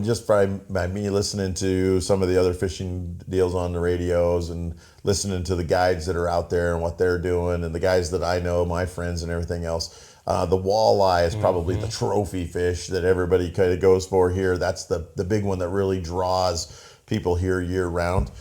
just by me listening to some of the other fishing deals on the radios and listening to the guides that are out there and what they're doing and the guys that I know, my friends and everything else, the walleye is probably the trophy fish that everybody kind of goes for here. That's the big one that really draws people here year round.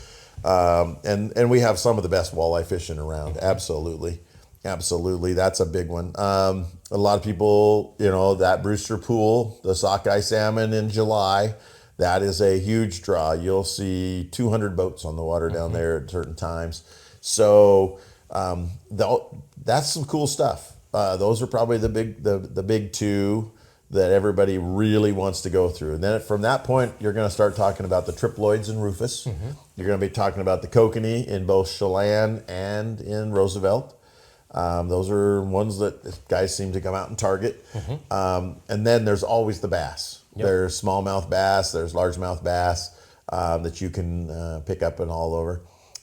And we have some of the best walleye fishing around. Absolutely. That's a big one. A lot of people, that Brewster Pool, the sockeye salmon in July, that is a huge draw. You'll see 200 boats on the water down there at certain times. So that's some cool stuff. Those are probably the big two that everybody really wants to go through. And then from that point, you're going to start talking about the triploids and rufus. You're going to be talking about the kokanee in both Chelan and in Roosevelt. Those are ones that guys seem to come out and target. And then there's always the bass. Yep. There's smallmouth bass, there's largemouth bass that you can pick up and all over.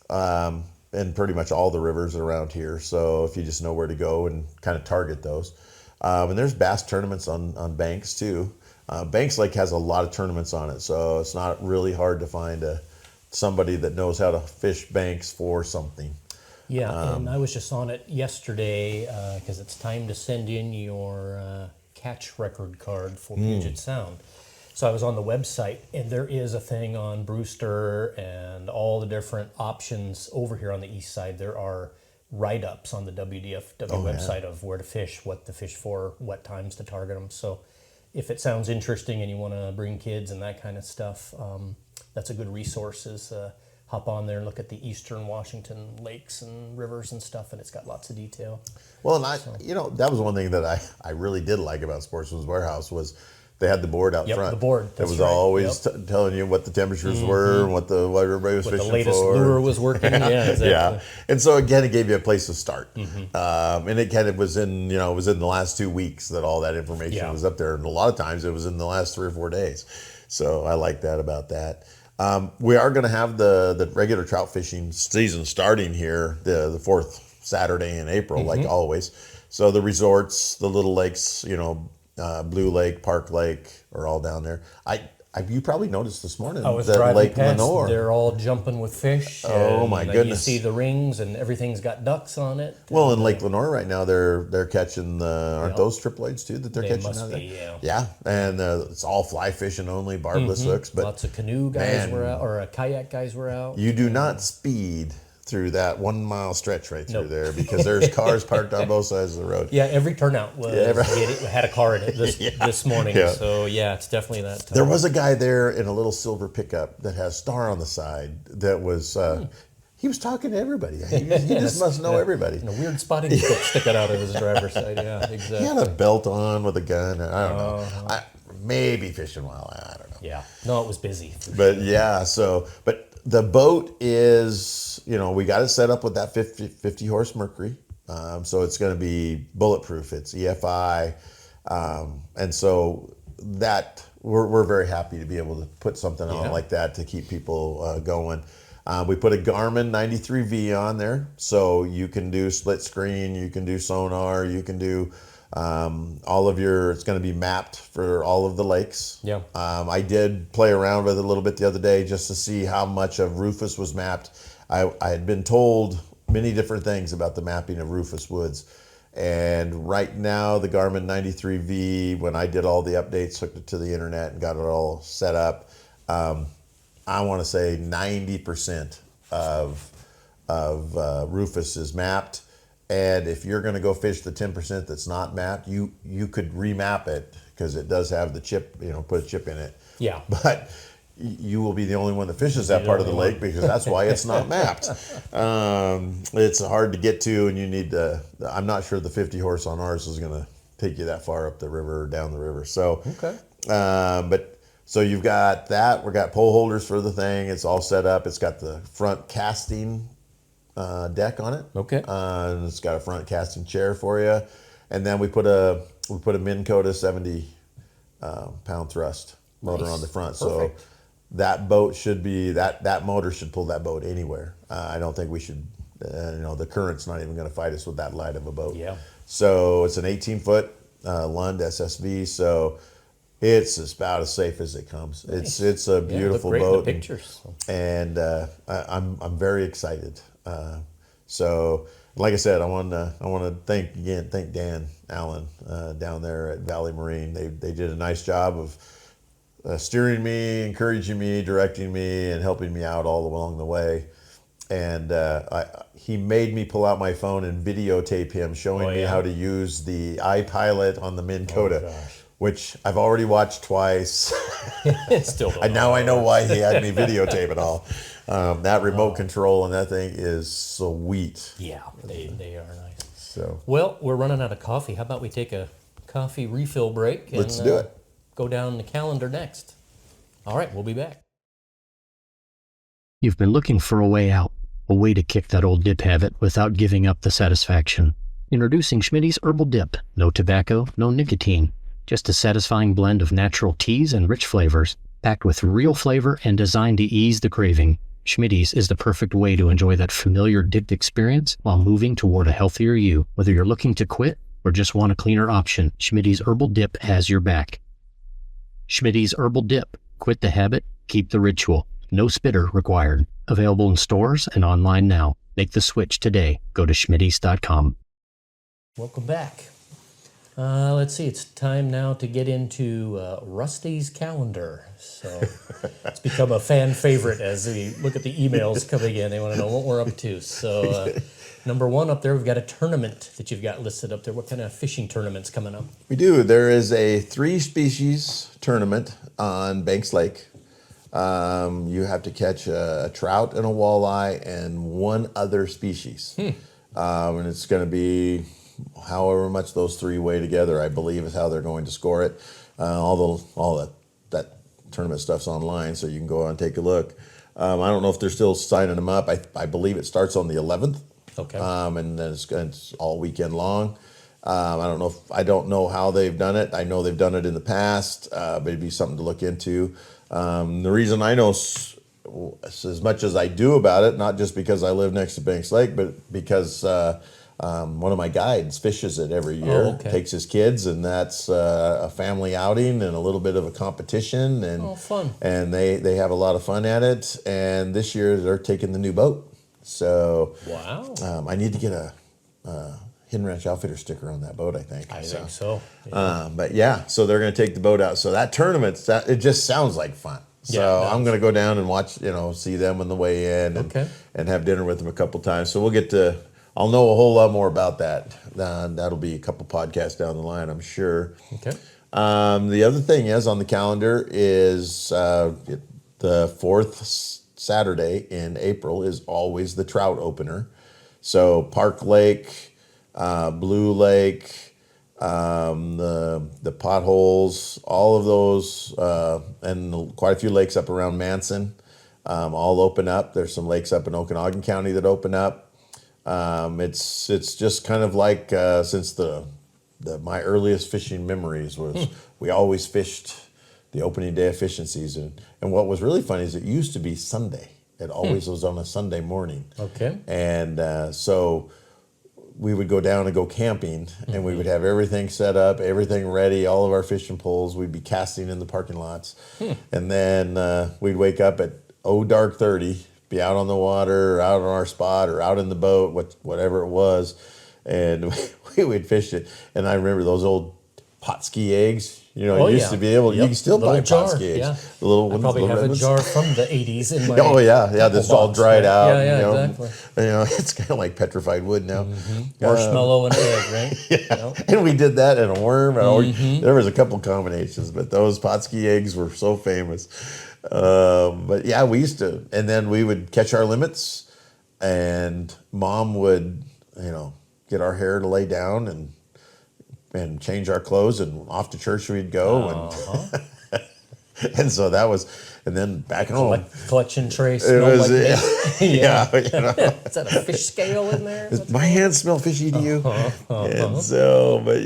And pretty much all the rivers around here. So if you just know where to go and kind of target those. And there's bass tournaments on Banks too. Banks Lake has a lot of tournaments on it, so it's not really hard to find somebody that knows how to fish banks for something. Yeah, and I was just on it yesterday because it's time to send in your catch record card for Puget Sound. So I was on the website, and there is a thing on Brewster and all the different options over here on the east side. There are write-ups on the WDFW website of where to fish, what to fish for, what times to target them. So if it sounds interesting and you want to bring kids and that kind of stuff, that's a good resource. Hop on there and look at the eastern Washington lakes and rivers and stuff, and it's got lots of detail. Well, and that was one thing that I really did like about Sportsman's Warehouse was they had the board out front. The board. It was always telling you what the temperatures were and what everybody was fishing for. The latest lure was working. Yeah, exactly. Yeah. And so again, it gave you a place to start. And it kind of was in the last 2 weeks that all that information was up there. And a lot of times it was in the last 3 or 4 days. So I like that about that. We are going to have the regular trout fishing season starting here the fourth Saturday in April, like always. So the resorts, the little lakes, Blue Lake, Park Lake are all down there. You probably noticed this morning I was that driving Lake past, Lenore. They're all jumping with fish. Oh my goodness! You see the rings and everything's got ducks on it. Well, in Lake Lenore right now, they're catching aren't those triploids too that they're catching out there? Yeah, and it's all fly fishing only, barbless hooks. But lots of canoe guys were out, or kayak guys were out. You do not speed through that 1 mile stretch right through there because there's cars parked on both sides of the road. Yeah, every turnout had a car in it this morning. Yeah. So yeah, it's definitely that time. There was a guy there in a little silver pickup that has star on the side that was he was talking to everybody. He just must know everybody. And a weird spotting scope sticking out of his driver's side. Yeah, exactly. He had a belt on with a gun. I don't know. Maybe fishing while I don't know. Yeah. No, it was busy. But but the boat is, we got it set up with that 50 horse Mercury. So it's going to be bulletproof. It's EFI. And so that we're very happy to be able to put something on like that to keep people going. We put a Garmin 93V on there. So you can do split screen, you can do sonar, you can do it's going to be mapped for all of the lakes. Yeah. I did play around with it a little bit the other day just to see how much of Rufus was mapped. I had been told many different things about the mapping of Rufus Woods. And right now, the Garmin 93V, when I did all the updates, hooked it to the internet and got it all set up, I want to say 90% of Rufus is mapped. And if you're going to go fish the 10% that's not mapped, you could remap it because it does have the chip, put a chip in it. Yeah. But you will be the only one that fishes that part of the lake because that's why it's not mapped. It's hard to get to, and you need I'm not sure the 50 horse on ours is going to take you that far up the river or down the river. So, so you've got that. We've got pole holders for the thing. It's all set up. It's got the front casting deck on it. Okay. And it's got a front casting chair for you, and then we put a Minn Kota 70 pound thrust motor on the front. Perfect. So that boat should be that motor should pull that boat anywhere. I don't think we should. The current's not even going to fight us with that light of a boat. Yeah. So it's an 18-foot Lund SSV. So it's about as safe as it comes. Nice. It's a beautiful boat. The pictures. And I'm very excited. So, like I said, I want to thank Dan Allen down there at Valley Marine. They did a nice job of steering me, encouraging me, directing me, and helping me out all along the way. and he made me pull out my phone and videotape him showing me how to use the iPilot on the Minn Kota, which I've already watched twice. Still don't and now I know why he had me videotape it all. That remote control and that thing is sweet. Yeah, they are nice. So, well, we're running out of coffee. How about we take a coffee refill break? And, let's do it. Go down the calendar next. All right, we'll be back. You've been looking for a way out, a way to kick that old dip habit without giving up the satisfaction. Introducing Schmitty's Herbal Dip. No tobacco, no nicotine. Just a satisfying blend of natural teas and rich flavors, packed with real flavor and designed to ease the craving. Schmitty's is the perfect way to enjoy that familiar dipped experience while moving toward a healthier you. Whether you're looking to quit or just want a cleaner option, Schmitty's Herbal Dip has your back. Schmitty's Herbal Dip. Quit the habit, keep the ritual. No spitter required. Available in stores and online now. Make the switch today. Go to schmittys.com. Welcome back. Let's see, it's time now to get into Rusty's calendar. So it's become a fan favorite as we look at the emails coming in. They want to know what we're up to. So number one up there, we've got a tournament that you've got listed up there. What kind of fishing tournament's coming up? We do. There is a 3-species tournament on Banks Lake. You have to catch a trout and a walleye and one other species. And it's going to be however much those three weigh together, I believe, is how they're going to score it. All that tournament stuff's online, so you can go on and take a look. I don't know if they're still signing them up. I believe it starts on the 11th. Okay. And then it's all weekend long. I don't know how they've done it. I know they've done it in the past, but it'd be something to look into. The reason I know as much as I do about it, not just because I live next to Banks Lake, but because one of my guides fishes it every year, takes his kids, and that's a family outing and a little bit of a competition. And fun. And they have a lot of fun at it. And this year they're taking the new boat. So wow. I need to get a Hidden Ranch Outfitter sticker on that boat, I think. I think so. Yeah. But yeah, so they're going to take the boat out. So that tournament, it just sounds like fun. So I'm going to go down and watch, see them on the way in and have dinner with them a couple times. So I'll know a whole lot more about that. That'll be a couple podcasts down the line, I'm sure. Okay. The other thing is on the calendar is the fourth Saturday in April is always the trout opener. So Park Lake, Blue Lake, the potholes, all of those, and quite a few lakes up around Manson, all open up. There's some lakes up in Okanagan County that open up. It's just kind of like since my earliest fishing memories was we always fished the opening day of fishing season. And what was really funny is it used to be Sunday. It always was on a Sunday morning. Okay. And so we would go down and go camping, and we would have everything set up, everything ready, all of our fishing poles. We'd be casting in the parking lots. And then we'd wake up at dark 30, be out on the water, or out on our spot, or out in the boat, whatever it was, and we would fish it. And I remember those old pot ski eggs. You used to be able. You can still buy pot ski eggs. Yeah. The little ones. I probably have a ones. jar from the 80s in my. That's all dried out. Yeah, exactly. It's kind of like petrified wood now. Marshmallow and egg, right? And we did that and a worm. There was a couple combinations, but those pot ski eggs were so famous. But yeah, we used to, and then we would catch our limits, and Mom would, get our hair to lay down and change our clothes, and off to church we'd go. And so that was, and then back home. Collection tray It smelled was, like this. yeah. Is that a fish scale in there? Does my hands smell fishy to you? And so, but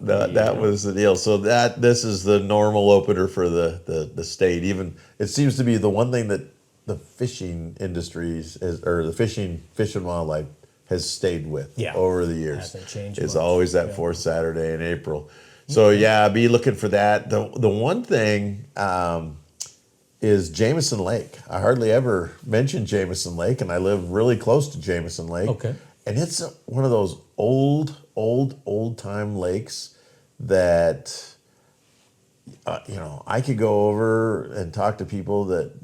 that was the deal. So this is the normal opener for the state. Even it seems to be the one thing that the fishing industries or the Fish and Wildlife has stayed with over the years. Hasn't changed It's much. always that fourth Saturday in April. So be looking for that. The one thing is Jameson Lake. I hardly ever mention Jameson Lake, and I live really close to Jameson Lake. Okay. And it's one of those old time lakes that I could go over and talk to people that,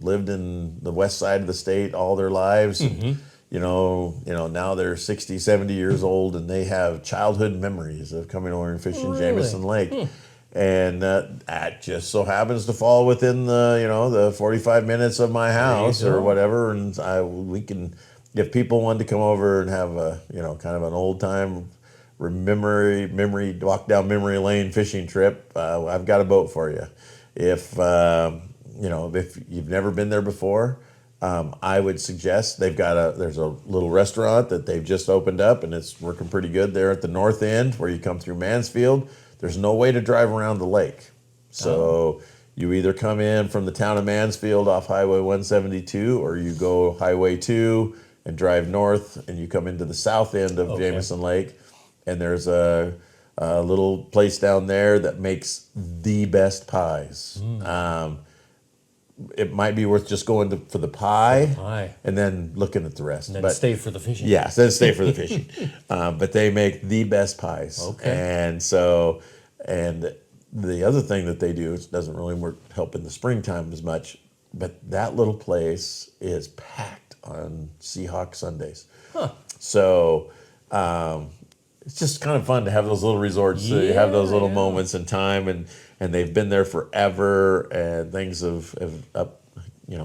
lived in the west side of the state all their lives. And, now they're 60, 70 years old and they have childhood memories of coming over and fishing Jameson Lake. And that just so happens to fall within the 45 minutes of my house or whatever. And we can, if people wanted to come over and have a, kind of an old time memory walk down memory lane fishing trip, I've got a boat for you. If you've never been there before, I would suggest there's a little restaurant that they've just opened up and it's working pretty good there at the north end where you come through Mansfield. There's no way to drive around the lake. So you either come in from the town of Mansfield off Highway 172 or you go Highway 2 and drive north and you come into the south end of Jameson Lake. And there's a little place down there that makes the best pies. It might be worth just going for the pie and then looking at the rest. And then stay for the fishing. Yes, then stay for the fishing. But they make the best pies. And so, and the other thing that they do, it doesn't really help in the springtime as much, but that little place is packed on Seahawk Sundays. So, it's just kind of fun to have those little resorts, to have those little moments in time, and they've been there forever, and things have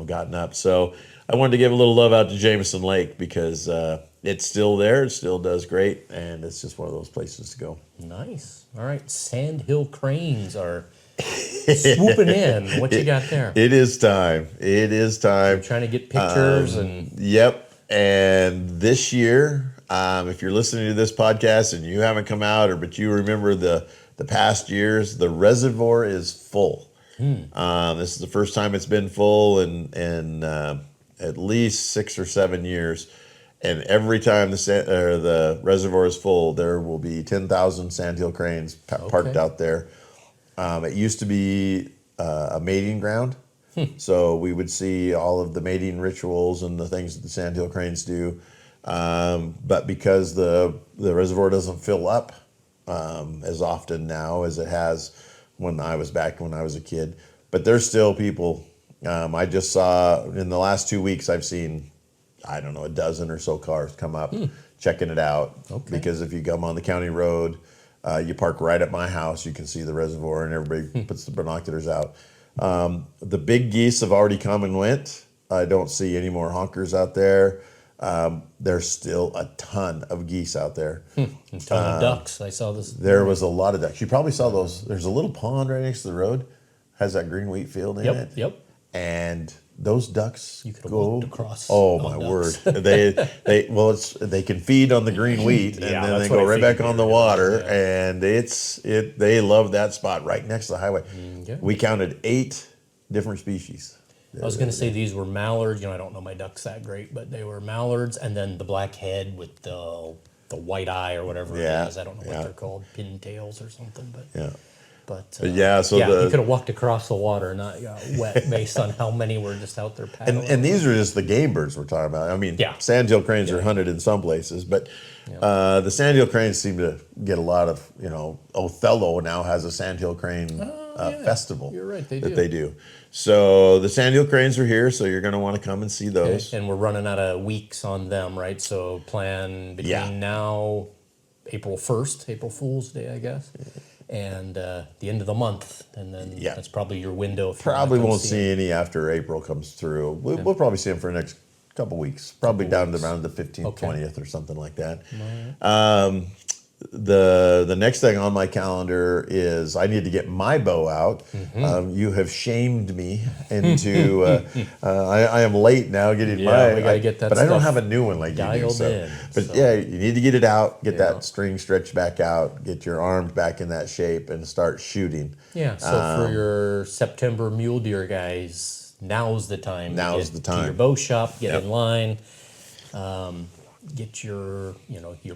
gotten up. So I wanted to give a little love out to Jameson Lake because it's still there, it still does great, and it's just one of those places to go. Nice. All right, sandhill cranes are swooping in. What you got there? It is time. I'm trying to get pictures Yep. And this year, if you're listening to this podcast and you haven't come out, but you remember the past years, the reservoir is full. This is the first time it's been full in at least 6 or 7 years. And every time the reservoir is full, there will be 10,000 sandhill cranes parked out there. It used to be a mating ground. So we would see all of the mating rituals and the things that the sandhill cranes do. But because the reservoir doesn't fill up as often now as it has when I was a kid, but there's still people. I just saw in the last 2 weeks I've seen, I don't know, a dozen or so cars come up checking it out. Because if you come on the county road, you park right at my house, you can see the reservoir and everybody puts the binoculars out. The big geese have already come and went. I don't see any more honkers out there. There's still a ton of geese out there. A ton of ducks. I saw this. There was a lot of ducks. You probably saw those. There's a little pond right next to the road. Has that green wheat field in it. Yep. And those ducks you could have walked across. Oh my word! They can feed on the green wheat and then they go right back on the water, and they love that spot right next to the highway. We counted 8 different species. I was going to say these were mallards. I don't know my ducks that great, but they were mallards, and then the black head with the white eye or whatever it is. I don't know what they're called, pintails or something. But you could have walked across the water and not got wet based on how many were just out there paddling. And these are just the game birds we're talking about. I mean, sandhill cranes are hunted in some places, but the sandhill cranes seem to get a lot of, Othello now has a sandhill crane festival. You're right, they do. So the sandhill cranes are here, so you're going to want to come and see those. And we're running out of weeks on them, right? So plan between now, April 1st, April Fool's Day, I guess. And the end of the month, and then that's probably your window. Probably won't see any after April comes through. We'll probably see them for the next couple weeks, probably down to around the 15th, 20th or something like that. Right. The next thing on my calendar is I need to get my bow out. You have shamed me into. I am late now getting my. We gotta get that. But I don't have a new one like you do. You need to get it out, get that string stretched back out, get your arms back in that shape, and start shooting. Yeah. So for your September mule deer guys, now's the time. Now's the time. To your bow shop, get in line. Get your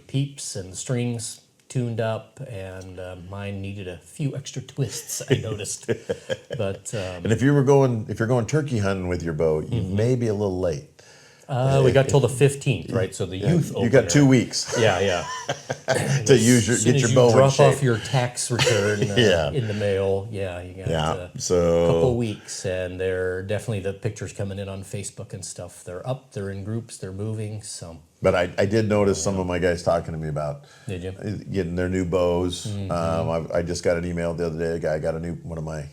peeps and strings tuned up, and mine needed a few extra twists, I noticed. But and if you're going turkey hunting with your bow, you may be a little late. We got till the 15th, right? So the youth You got 2 weeks Yeah. to get your bow in drop shape. off your tax return in the mail. Yeah, you got a couple weeks, and they're definitely the pictures coming in on Facebook and stuff. They're up, they're in groups, they're moving. So, but I did notice some of my guys talking to me about getting their new bows. I just got an email the other day. A guy got one of my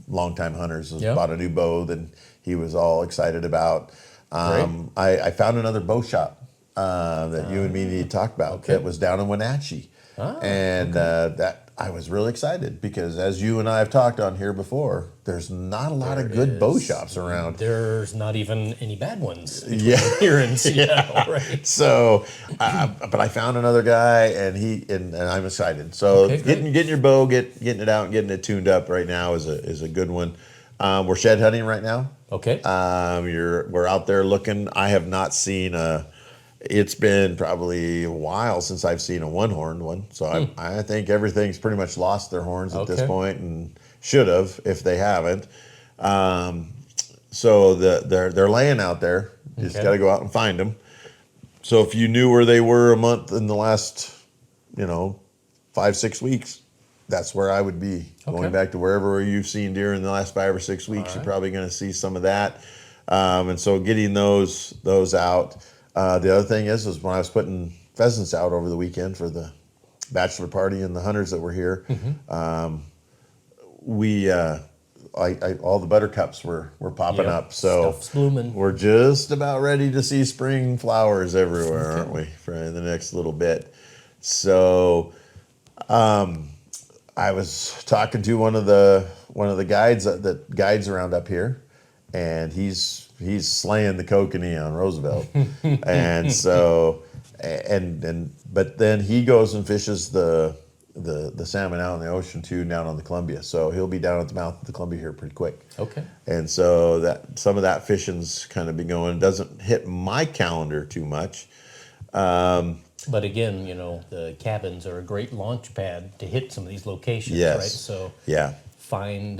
longtime hunters bought a new bow that he was all excited about. I found another bow shop that you and me need to talk about. That was down in Wenatchee, that I was really excited because, as you and I have talked on here before, there's not a lot of good bow shops around. There's not even any bad ones. Here in Seattle, right? So, but I found another guy, and I'm excited. So, getting your bow, getting it out, and getting it tuned up right now is a good one. We're shed hunting right now. Okay. We're out there looking. I have not seen it's been probably a while since I've seen a one-horned one. So I think everything's pretty much lost their horns at this point, and should have if they haven't. So they're laying out there. You just got to go out and find them. So if you knew where they were a month in the last, 5-6 weeks, that's where I would be. Going back to wherever you've seen deer in the last 5 or 6 weeks, you're probably going to see some of that. And so getting those out. The other thing is when I was putting pheasants out over the weekend for the bachelor party and the hunters that were here, all the buttercups were popping up. So stuff's blooming. We're just about ready to see spring flowers everywhere, aren't we, for the next little bit? So I was talking to one of the guides that guides around up here, and he's slaying the kokanee on Roosevelt, and so but then he goes and fishes the salmon out in the ocean too, down on the Columbia. So he'll be down at the mouth of the Columbia here pretty quick. Okay. And so that some of that fishing's kind of been going. It doesn't hit my calendar too much. But again, the cabins are a great launch pad to hit some of these locations, right? So find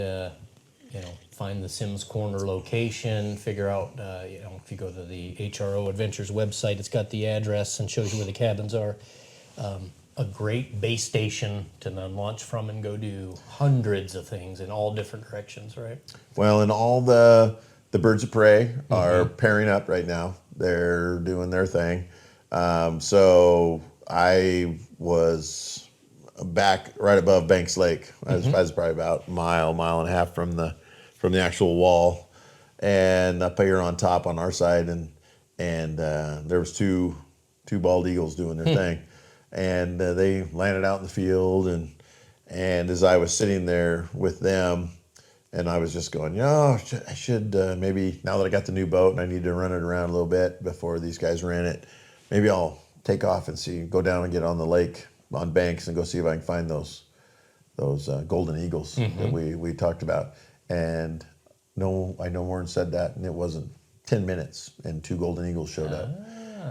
find the Sims Corner location, figure out, if you go to the HRO Adventures website, it's got the address and shows you where the cabins are. A great base station to then launch from and go do hundreds of things in all different directions, right? Well, and all the birds of prey are pairing up right now. They're doing their thing. So I was back right above Banks Lake. I was probably about a mile and a half from the actual wall, and up here on top on our side, and there was two bald eagles doing their thing, and they landed out in the field, and as I was sitting there with them, and I was just going, I should maybe, now that I got the new boat and I need to run it around a little bit before these guys ran it, maybe I'll take off and go down and get on the lake on Banks and go see if I can find those golden eagles that we talked about. And I no more than said that, and it wasn't 10 minutes, and 2 golden eagles showed up.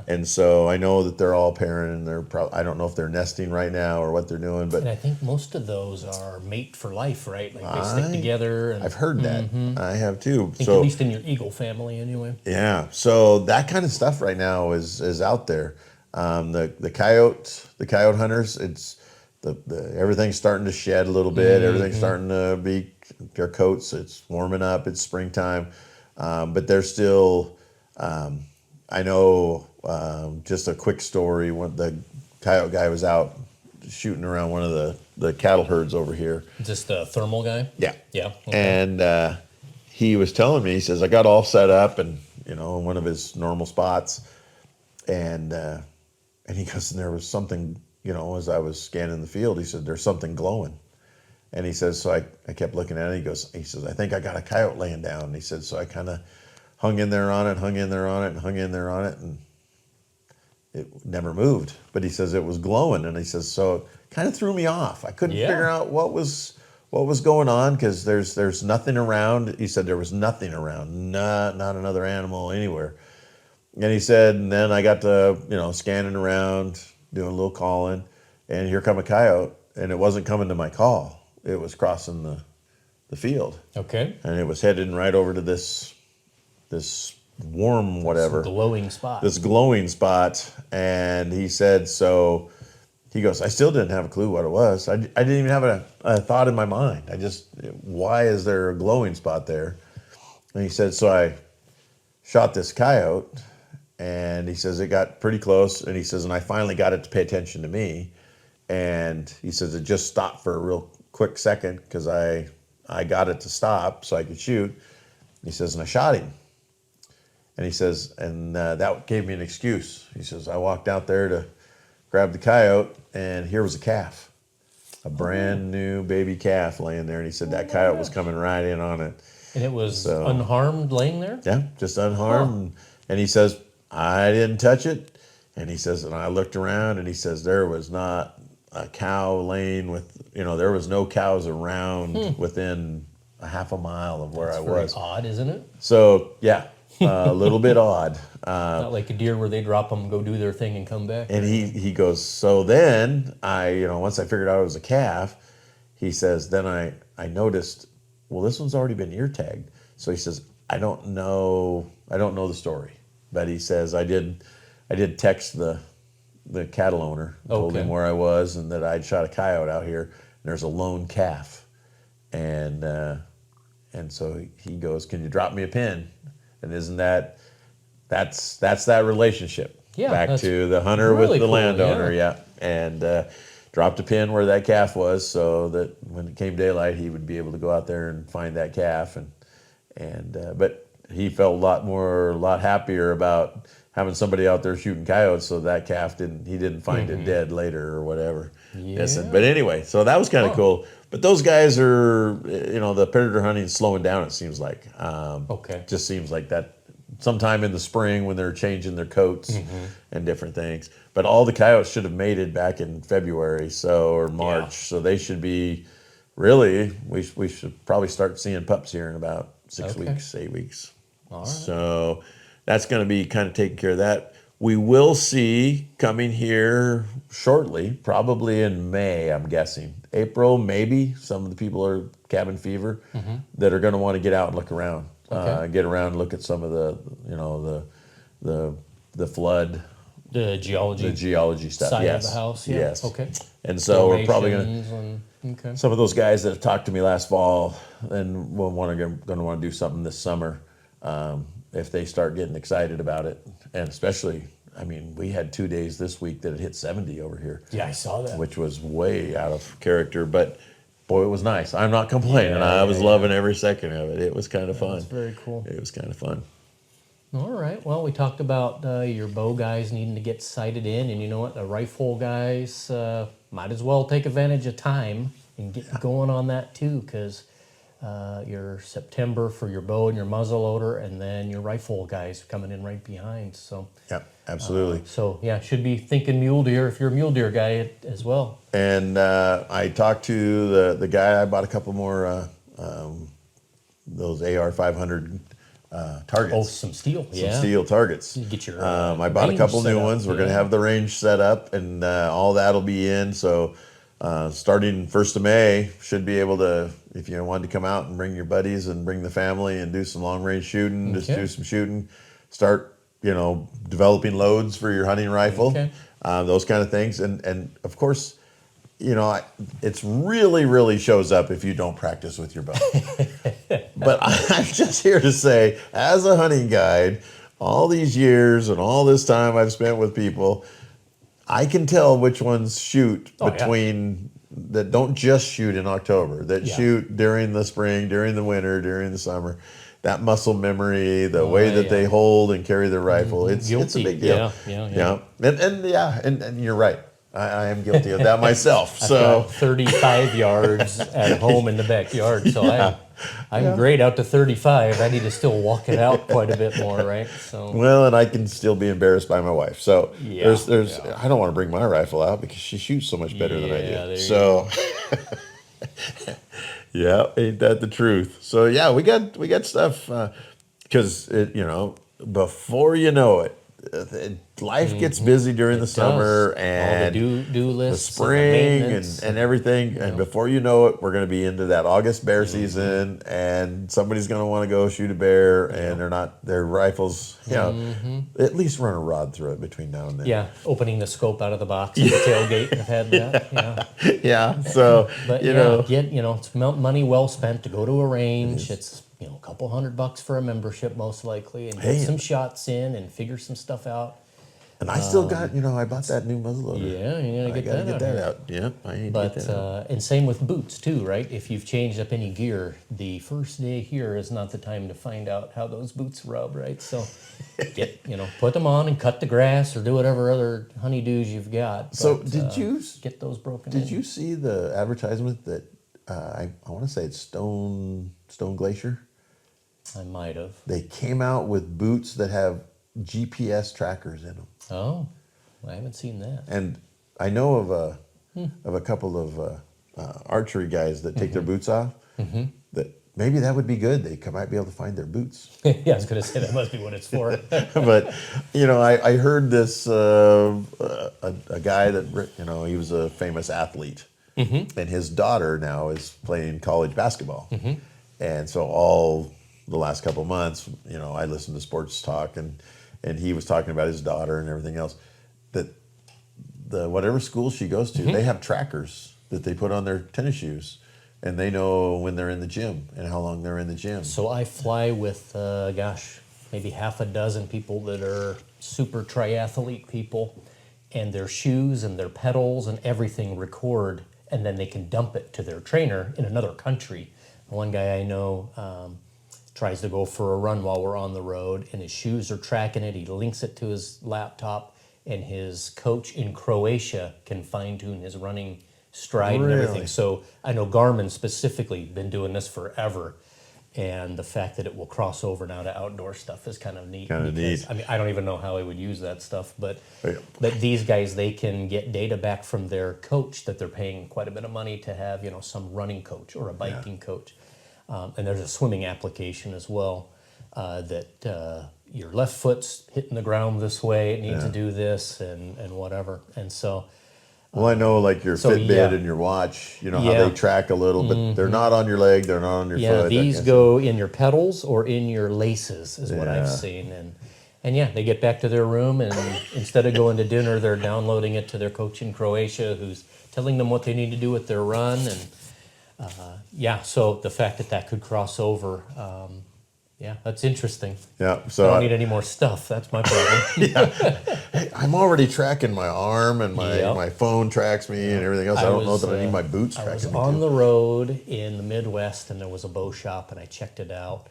And so I know that they're all pairing, and they're I don't know if they're nesting right now or what they're doing, but and I think most of those are mate for life, right? Like they stick together. And, I've heard that. I have too. I think at least in your eagle family, anyway. Yeah. So that kind of stuff right now is out there. The coyote hunters, it's everything's starting to shed a little bit. Everything's starting to be their coats. It's warming up. It's springtime, but they're still. I know. Just a quick story. When the coyote guy was out shooting around one of the cattle herds over here. Just the thermal guy. Yeah. Yeah. Okay. And he was telling me. He says I got all set up and in one of his normal spots, and he goes, and there was something. As I was scanning the field, he said, there's something glowing. And he says, so I kept looking at it. He says, I think I got a coyote laying down. And he said, so I kind of hung in there on it, and it never moved. But he says it was glowing. And he says, so it kind of threw me off. I couldn't figure out what was going on because there's nothing around. He said there was nothing around, not another animal anywhere. And he said, and then I got to, scanning around, doing a little calling, and here come a coyote, and it wasn't coming to my call. It was crossing the field. Okay. And it was heading right over to this warm whatever. Glowing spot. This glowing spot. And he said, so he goes, I still didn't have a clue what it was. I didn't even have a thought in my mind. Why is there a glowing spot there? And he said, so I shot this coyote, and he says it got pretty close, and he says, and I finally got it to pay attention to me. And he says it just stopped for a real quick second because I got it to stop so I could shoot. He says, and I shot him. And he says, and that gave me an excuse. He says, I walked out there to grab the coyote, and here was a calf, a brand new baby calf laying there. And he said that coyote was coming right in on it. And it was unharmed laying there? Yeah, just unharmed. And he says, I didn't touch it. And he says, and I looked around, and he says, there was not a cow laying with, there was no cows around within a half a mile of where I was. Very odd, isn't it? So, yeah, a little bit odd. Not like a deer where they drop them, go do their thing, and come back. And he goes, so then once I figured out it was a calf, he says, then I noticed, well, this one's already been ear tagged. So he says, I don't know the story, but he says I did text the cattle owner, told him where I was and that I'd shot a coyote out here, and there's a lone calf, and so he goes, can you drop me a pin? And isn't that's that relationship back to the hunter really with the cool, landowner, and dropped a pin where that calf was, so that when it came daylight, he would be able to go out there and find that calf, but he felt a lot happier about having somebody out there shooting coyotes, so that calf didn't find it dead later or whatever. Yeah. But anyway, so that was kind of cool. But those guys are, the predator hunting is slowing down, it seems like. Just seems like that sometime in the spring when they're changing their coats and different things. But all the coyotes should have mated back in February or March. So they should be, really, we should probably start seeing pups here in about 6 weeks, 8 weeks. All right. So that's going to be kind of taking care of that. We will see coming here shortly, probably in May, I'm guessing. April, maybe. Some of the people are cabin fever that are going to want to get out and look around. Get around and look at some of the flood. The geology stuff. Side of the house. Yeah. Yes. Okay. And so we're probably going to. Some of those guys that have talked to me last fall and will going to want to do something this summer, if they start getting excited about it, and especially, we had 2 days this week that it hit 70 over here. Yeah, I saw that. Which was way out of character, but boy, it was nice. I'm not complaining. I was loving every second of it. It was kind of fun. That's very cool. It was kind of fun. All right. Well, we talked about your bow guys needing to get sighted in, and you know what? The rifle guys might as well take advantage of time and get going on that too, because your September for your bow and your muzzle loader, and then your rifle guys coming in right behind. So Yep, absolutely. Should be thinking mule deer if you're a mule deer guy as well. And I talked to the guy. I bought a couple more those AR 500 targets. Oh, some steel. Some steel targets. You get your I bought a couple new ones. We're going to have the range set up, and all that'll be in. So starting 1st of May, should be able to, if you wanted to come out and bring your buddies and bring the family and do some long range shooting, just do some shooting, start developing loads for your hunting rifle, those kind of things. And of course, it's really shows up if you don't practice with your bow. But I'm just here to say, as a hunting guide, all these years and all this time I've spent with people, I can tell which ones shoot that don't just shoot in October, that shoot during the spring, during the winter, during the summer. That muscle memory, the way that they hold and carry their rifle, it's a big deal. Yeah. And you're right. I am guilty of that myself. I've got 35 yards at home in the backyard, so I'm great out to 35. I need to still walk it out quite a bit more, right? So well, and I can still be embarrassed by my wife. So there's I don't want to bring my rifle out because she shoots so much better than I do. So yeah, ain't that the truth? So yeah, we got stuff because before you know it, life gets busy during the summer and all the do lists, the spring and and everything. And before you know it, we're going to be into that August bear season, and somebody's going to want to go shoot a bear, and their rifles, at least run a rod through it between now and then. Yeah, opening the scope out of the box at the tailgate. I've had that. Yeah. So, but it's money well spent to go to a range. It's a couple $100 for a membership, most likely, and get some shots in and figure some stuff out. And I still got, I bought that new muzzleloader. Yeah, you gotta get that out. Yeah, I need But to get that out. and same with boots too, right? If you've changed up any gear, the first day here is not the time to find out how those boots rub, right? So put them on and cut the grass or do whatever other honeydews you've got. So but, did you get those broken? Did you see the advertisement that I want to say it's Stone Glacier? I might have. They came out with boots that have GPS trackers in them. Oh, I haven't seen that. And I know of a couple of archery guys that take their boots off. That maybe that would be good. They might be able to find their boots. Yeah, I was going to say that must be what it's for. But I heard this a guy that he was a famous athlete, and his daughter now is playing college basketball, and so all the last couple of months, I listened to sports talk, and he was talking about his daughter and everything else. That the whatever school she goes to, they have trackers that they put on their tennis shoes, and they know when they're in the gym and how long they're in the gym. So I fly with, maybe half a dozen people that are super triathlete people, and their shoes and their pedals and everything record, and then they can dump it to their trainer in another country. One guy I know tries to go for a run while we're on the road, and his shoes are tracking it. He links it to his laptop, and his coach in Croatia can fine-tune his running stride and everything. So I know Garmin specifically been doing this forever, and the fact that it will cross over now to outdoor stuff is kind of neat. I mean, I don't even know how I would use that stuff, but these guys, they can get data back from their coach that they're paying quite a bit of money to have, some running coach or a biking coach. And there's a swimming application as well that your left foot's hitting the ground this way, it needs to do this and whatever. And so... Well, I know like your Fitbit and your watch, how they track a little, but they're not on your leg, they're not on your foot. Yeah, these go in your pedals or in your laces is what I've seen. And they get back to their room, and instead of going to dinner, they're downloading it to their coach in Croatia who's telling them what they need to do with their run. And so the fact that could cross over, that's interesting. Yeah, so I don't need any more stuff. That's my problem. Hey, I'm already tracking my arm, and my phone tracks me and everything else. I don't know that I need my boots tracking me. I was on the road in the Midwest, and there was a bow shop, and I checked it out.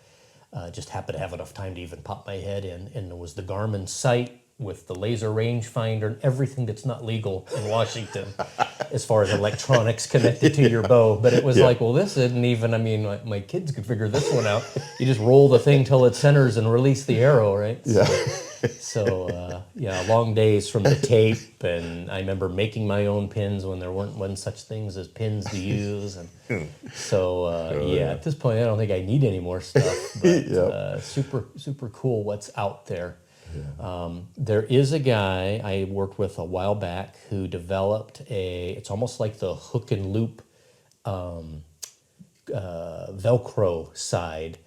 Just happened to have enough time to even pop my head in, and there was the Garmin site with the laser rangefinder and everything that's not legal in Washington as far as electronics connected to your bow. But it was like, well, this isn't even, my kids could figure this one out. You just roll the thing till it centers and release the arrow, right? Yeah. So long days from the tape, and I remember making my own pins when there wasn't such things as pins to use. And so, at this point, I don't think I need any more stuff. But super cool what's out there. Yeah. There is a guy I worked with a while back who developed it's almost like the hook and loop Velcro side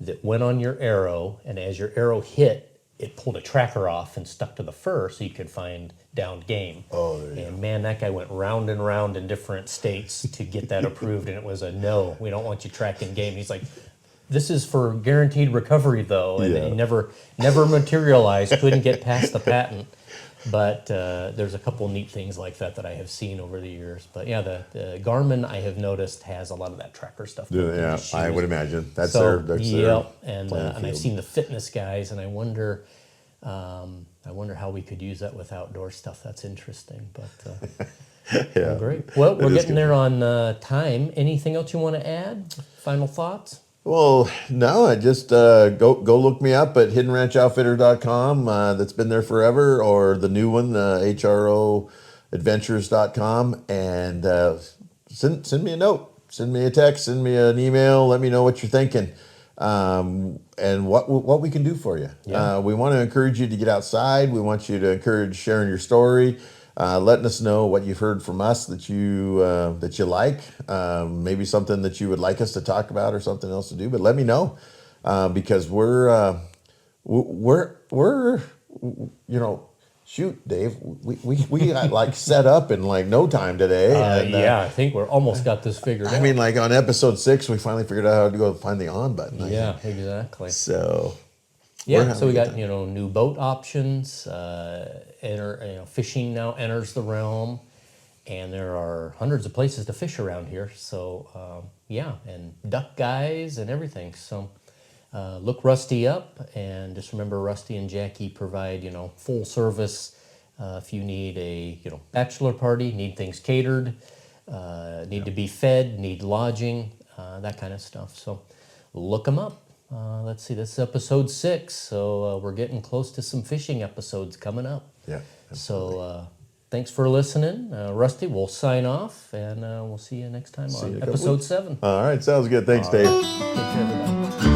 that went on your arrow, and as your arrow hit, it pulled a tracker off and stuck to the fur so you could find downed game. Oh, there you go. Man, that guy went round and round in different states to get that approved, and it was a no, we don't want you tracking game. He's like, this is for guaranteed recovery, though, and it never materialized. Couldn't get past the patent, but there's a couple neat things like that I have seen over the years. But the Garmin, I have noticed, has a lot of that tracker stuff. Yeah, I would imagine that's their and I've seen the fitness guys, and I wonder how we could use that with outdoor stuff. That's interesting, but great. Well, we're getting there on time. Anything else you want to add? Final thoughts? Well, no, I just go look me up at hiddenranchoutfitter.com. That's been there forever, or the new one, HRO Adventures.com, and send me a note, send me a text, send me an email. Let me know what you're thinking. and what we can do for you. Yeah. We want to encourage you to get outside. We want you to encourage sharing your story, letting us know what you've heard from us that you like, maybe something that you would like us to talk about or something else to do. But let me know, because we're shoot, Dave, we got like set up in like no time today. I think we're almost got this figured out. I mean, like on episode 6, we finally figured out how to go find the on button. Yeah, exactly. So, yeah, so we got new boat options. Fishing now enters the realm, and there are hundreds of places to fish around here. So and duck guys and everything. So look Rusty up, and just remember Rusty and Jackie provide full service. If you need a bachelor party, need things catered, need to be fed, need lodging, that kind of stuff. So look them up. Let's see, this is episode 6, so we're getting close to some fishing episodes coming up. Yeah. Absolutely. So thanks for listening. Rusty, we'll sign off, and we'll see you next time on episode 7. All right, sounds good. Thanks, Dave. Take care, everybody.